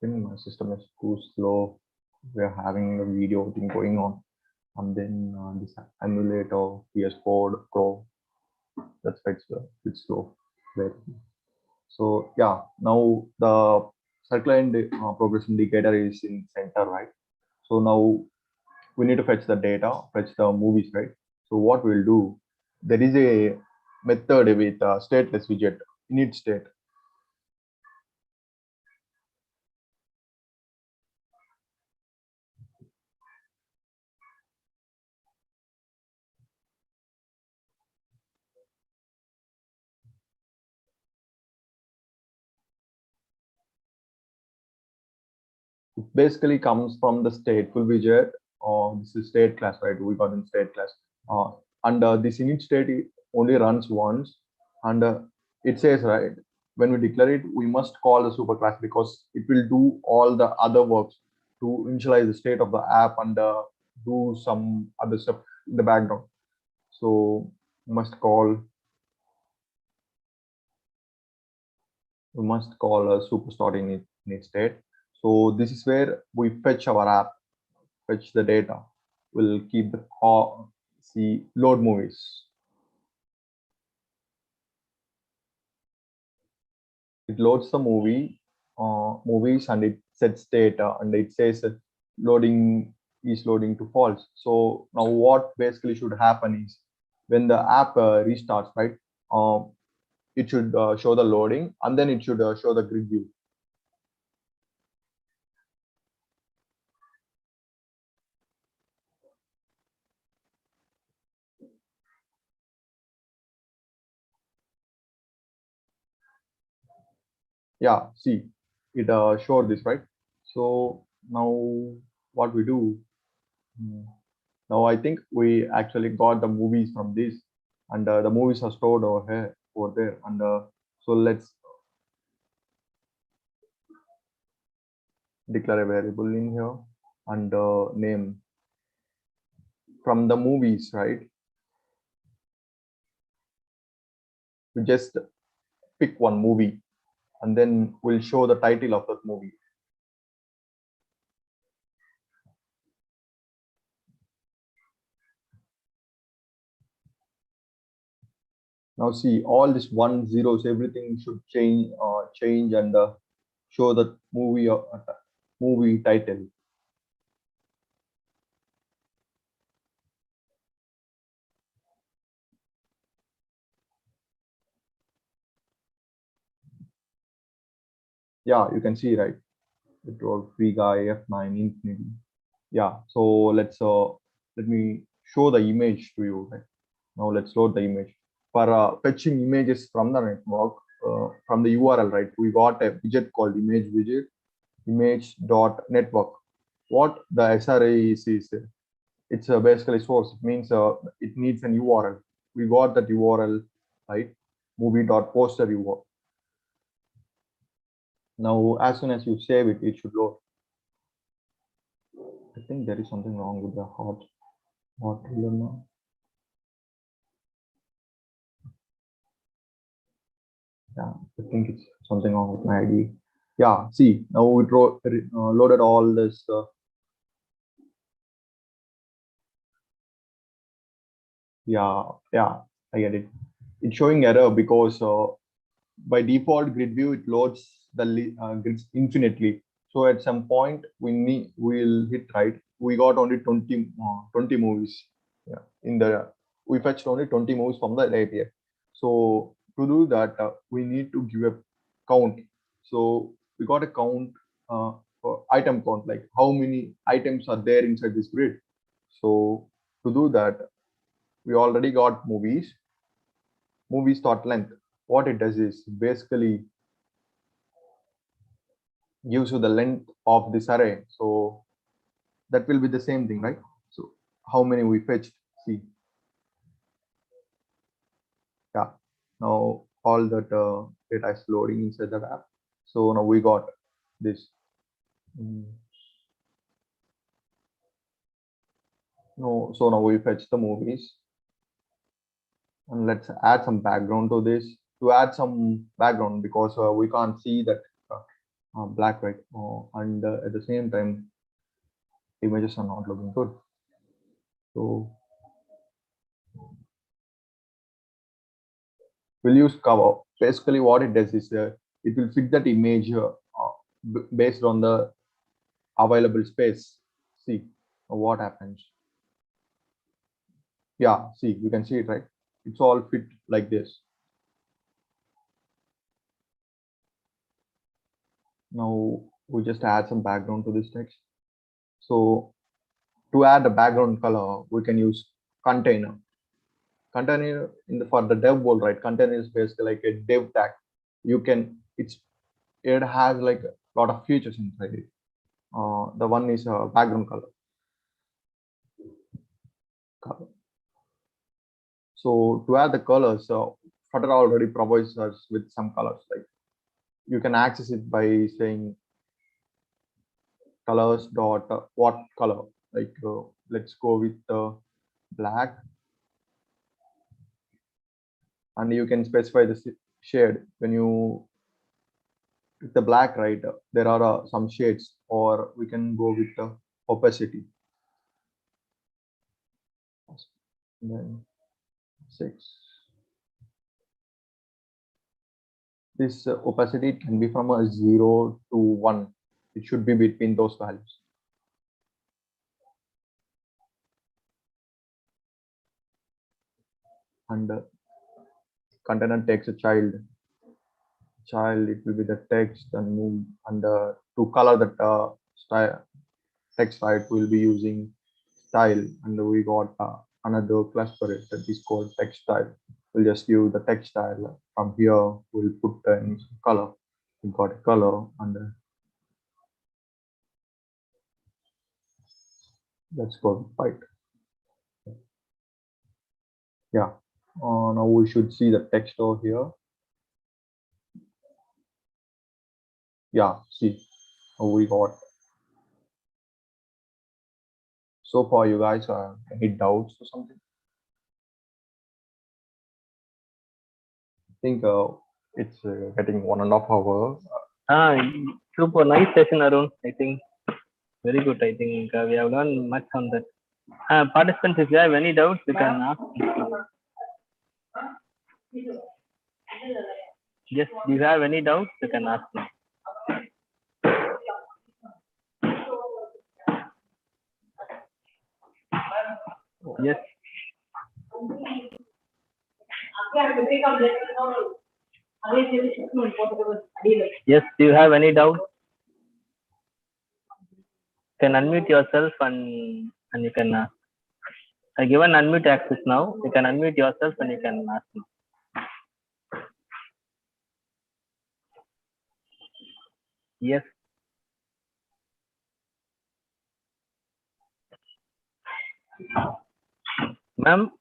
Speaker 1: I think my system is too slow. We're having a video thing going on, and then this emulator, PS Code, Pro. That's why it's slow. So yeah, now the circular progress indicator is in center, right? So now we need to fetch the data, fetch the movies, right? So what we'll do, there is a method with stateless widget init state. It basically comes from the stateful widget, or this is state class, right? We got in state class. And this init state only runs once, and it says, right, when we declare it, we must call the superclass because it will do all the other works to initialize the state of the app and do some other stuff in the background. So must call we must call a superstore init state. So this is where we fetch our app, fetch the data. We'll keep the see load movies. It loads the movies, and it sets data, and it says that loading is loading to false. So now what basically should happen is when the app restarts, right? Uh, it should show the loading, and then it should show the grid view. Yeah, see, it showed this, right? So now what we do, hmm, now I think we actually got the movies from this, and the movies are stored over here, over there, and so let's declare a variable in here and name from the movies, right? We just pick one movie, and then we'll show the title of that movie. Now see all this one zeros, everything should change and show the movie title. Yeah, you can see, right? It was free guy F9 infinity. Yeah, so let me show the image to you, right? Now let's load the image. For fetching images from the network, from the URL, right? We got a widget called image widget, image.network. What the SRA is it's basically source. It means it needs an URL. We got that URL, right? Movie.poster URL. Now, as soon as you save it, it should load. I think there is something wrong with the hot dilemma. Yeah, I think it's something wrong with my ID. Yeah, see, now we loaded all this. Yeah, yeah, I get it. It's showing error because by default grid view it loads the grids infinitely. So at some point we'll hit right. We got only 20 movies. Yeah, in the we fetched only 20 movies from the API. So to do that, we need to give a count. So we got a count for item count, like how many items are there inside this grid. So to do that, we already got movies dot length. What it does is basically gives you the length of this array. So that will be the same thing, right? So how many we fetched? See, yeah. Now all that data is loading inside that app. So now we got this. Mm. No, so now we fetch the movies, and let's add some background to this. To add some background because we can't see that black, right? And at the same time, images are not looking good. So we'll use cover. Basically, what it does is it will fit that image based on the available space. See what happens. Yeah, see, you can see it, right? It's all fit like this. Now we just add some background to this text. So to add a background color, we can use container. Container in the for the dev world, right? Container is basically like a dev tag. You can it has like a lot of features inside it. The one is background color. So to add the colors, Flutter already provides us with some colors. Like you can access it by saying colors dot what color. Like let's go with black, and you can specify the shade when you with the black, right, there are some shades, or we can go with the opacity. Then 6. This opacity can be from a 0 to 1. It should be between those values. And container takes a child, it will be the text, and move, and to color that style text, right, we'll be using style, and we got another class for it that is called text style. We'll just use the text style. From here we'll put in color. We got a color, and let's go white. Yeah, now we should see the text over here. Yeah, see, we got. So far, you guys any doubts or something? I think it's getting 1.5 hours.
Speaker 3: Super nice session, Arun. I think very good. I think we have learned much on that. Participants, if you have any doubts, you can ask. Yes, do you have any doubts? You can ask me. Yes. Yes, do you have any doubt? You can unmute yourself and you can ask. I given unmute access now. You can unmute yourself and you can ask me. Yes. Ma'am.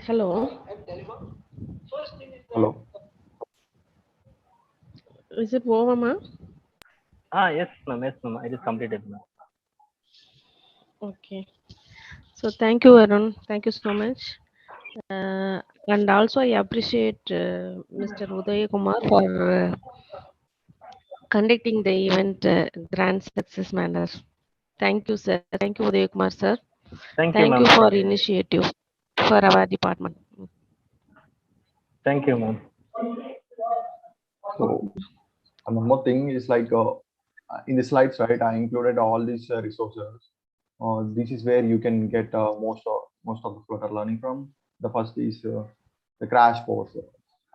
Speaker 4: Hello.
Speaker 1: Hello.
Speaker 4: Is it over, ma'am?
Speaker 3: Yes, ma'am. Yes, ma'am. I just completed, ma'am.
Speaker 4: Okay. So thank you, Arun. Thank you so much. And also I appreciate Mr. Udaya Kumar for conducting the event grand success manner. Thank you, sir. Thank you, Udaya Kumar, sir.
Speaker 3: Thank you,
Speaker 4: Thank
Speaker 3: ma'am.
Speaker 4: you for initiative for our department.
Speaker 3: Thank you, ma'am.
Speaker 1: So one more thing is like in the slides, right, I included all these resources. This is where you can get most of the Flutter learning from. The first is the crash course.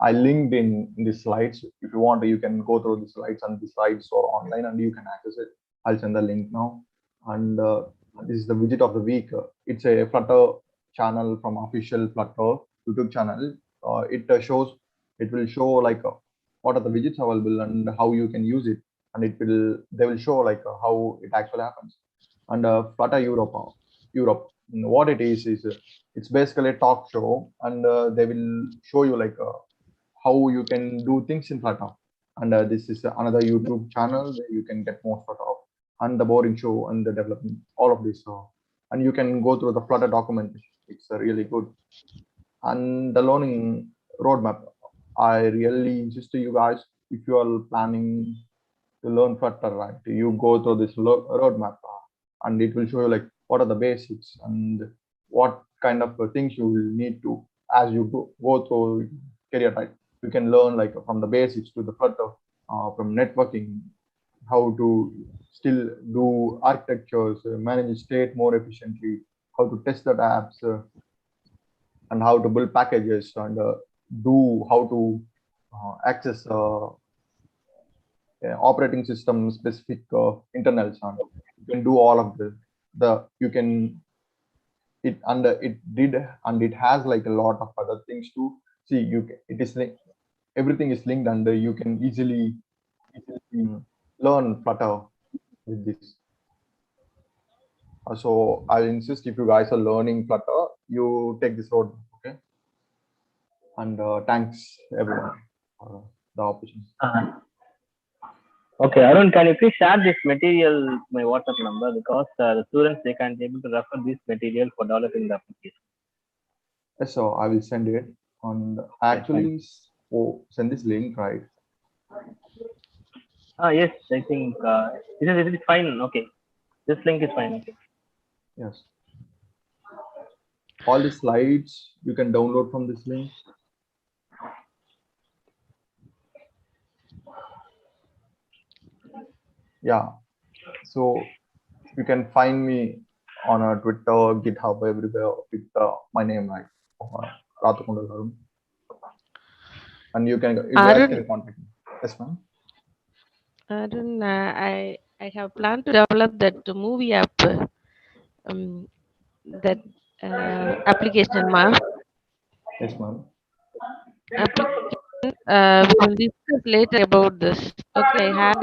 Speaker 1: I linked in the slides. If you want, you can go through the slides, and the slides are online and you can access it. I'll send the link now. And this is the widget of the week. It's a Flutter channel from official Flutter YouTube channel. It will show like what are the widgets available and how you can use it, and they will show like how it actually happens. And Flutter Europe, what it is it's basically a talk show, and they will show you like how you can do things in Flutter. And this is another YouTube channel where you can get more Flutter and the boring show and the development, all of this. And you can go through the Flutter documentation. It's really good. And the learning roadmap, I really insist to you guys, if you are planning to learn Flutter, right, you go through this roadmap, and it will show you like what are the basics and what kind of things you will need to as you go through career, right. You can learn like from the basics to the Flutter, from networking, how to still do architectures, manage state more efficiently, how to test the apps, and how to build packages, and how to access operating system specific internals. And you can do all of you can it under it did, and it has like a lot of other things to see. It is like everything is linked, and you can easily learn Flutter with this. So I'll insist, if you guys are learning Flutter, you take this road, okay? And thanks everyone. the opportunity.
Speaker 3: Okay, Arun, can you please share this material, my WhatsApp number, because the students, they can be able to refer this material for developing the application.
Speaker 1: Yes, so I will send it. And actually, send this link, right?
Speaker 3: Yes, I think it is fine. Okay, this link is fine. Okay.
Speaker 1: Yes. All the slides you can download from this link. Yeah. So you can find me on Twitter, GitHub, everywhere with my name, right? Ratakondala Arun. And you guys can contact me. Yes, ma'am.
Speaker 4: Arun, I have planned to develop that movie app, that application, ma'am.
Speaker 1: Yes, ma'am.
Speaker 4: We will discuss later about this. Okay, I had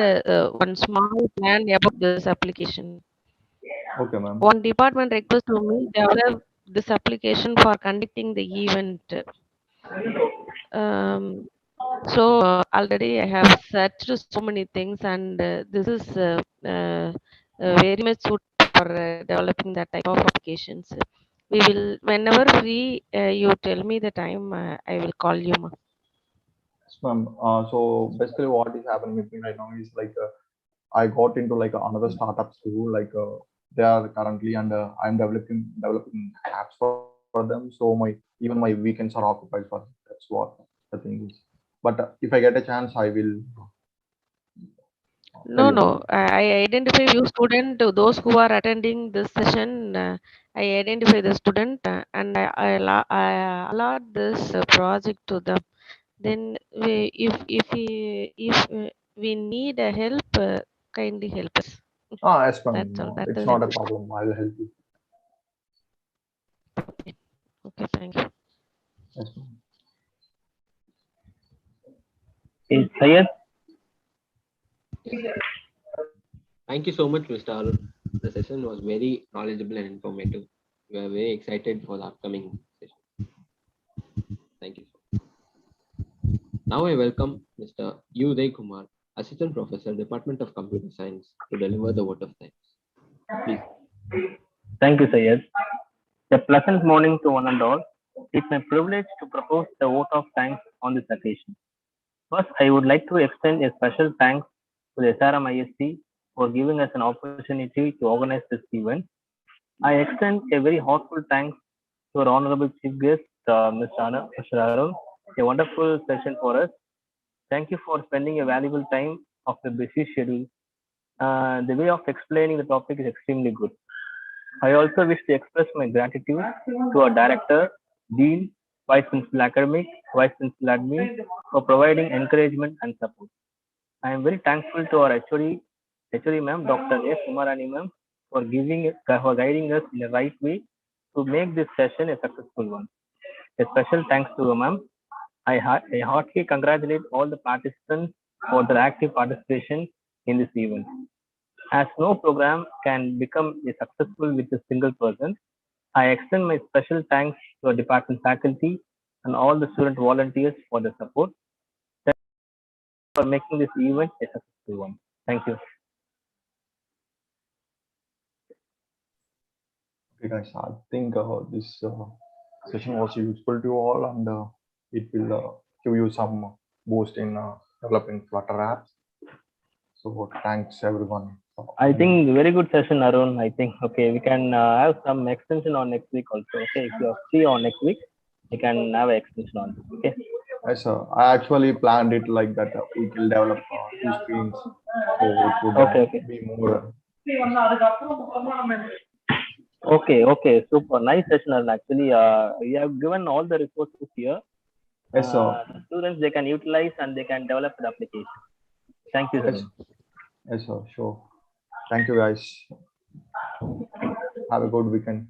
Speaker 4: one small plan about this application.
Speaker 1: Okay, ma'am.
Speaker 4: One department request to me develop this application for conducting the event. So already I have searched so many things, and this is very much suitable for developing that type of applications. We will, whenever free, you tell me the time, I will call you, ma'am.
Speaker 1: Yes, ma'am. So basically, what is happening with me right now is like I got into like another startup too. Like they are currently, and I'm developing apps for them. So even my weekends are occupied for them. That's what the thing is. But if I get a chance, I will tell
Speaker 4: No,
Speaker 1: you,
Speaker 4: no.
Speaker 1: ma'am.
Speaker 4: I identify you student, those who are attending this session. I identify the student, and I allot this project to them. Then if we need a help, kindly help us.
Speaker 1: Yes, ma'am.
Speaker 4: That's all. That
Speaker 1: It's
Speaker 4: is
Speaker 1: not a
Speaker 4: it.
Speaker 1: problem. I'll help you.
Speaker 4: Okay. Okay. Thank you.
Speaker 1: Yes, ma'am.
Speaker 3: Is Sayed?
Speaker 2: Thank you so much, Mr. Arun. The session was very knowledgeable and informative. We are very excited for the upcoming session. Thank you. Now I welcome Mr. Uday Kumar, Assistant Professor, Department of Computer Science, to deliver the vote of thanks. Please.
Speaker 3: Thank you, Sayed. A pleasant morning to one and all. It's my privilege to propose the vote of thanks on this occasion. First, I would like to extend a special thanks to the SRM IST for giving us an opportunity to organize this event. I extend a very heartfelt thanks to our honorable chief guest, Mr. Arun. A wonderful session for us. Thank you for spending a valuable time of the busy schedule. The way of explaining the topic is extremely good. I also wish to express my gratitude to our director, dean, vice principal academic, vice principal admin for providing encouragement and support. I am very thankful to our HOD ma'am, Dr. S. Umarani ma'am, for guiding us in the right way to make this session a successful one. A special thanks to ma'am. I heartily congratulate all the participants for their active participation in this event. As no program can become a successful with a single person, I extend my special thanks to our department faculty and all the student volunteers for the support. Thank you for making this event a successful one. Thank you.
Speaker 1: Okay, guys. I think this session was useful to you all, and it will give you some boost in developing Flutter apps. So thanks everyone.
Speaker 3: I think very good session, Arun. I think okay, we can have some extension on next week also. Okay, if you are free on next week, we can have an extension on this. Okay.
Speaker 1: Yes, sir. I actually planned it like that. We will develop two screens, so it would
Speaker 3: Okay.
Speaker 1: be more.
Speaker 3: Okay. Super. Nice session, Arun. Actually, we have given all the resources here.
Speaker 1: Yes, sir.
Speaker 3: The students, they can utilize and they can develop the application. Thank you,
Speaker 1: Yes,
Speaker 3: Arun.
Speaker 1: yes, sir. Sure. Thank you, guys. Have a good weekend.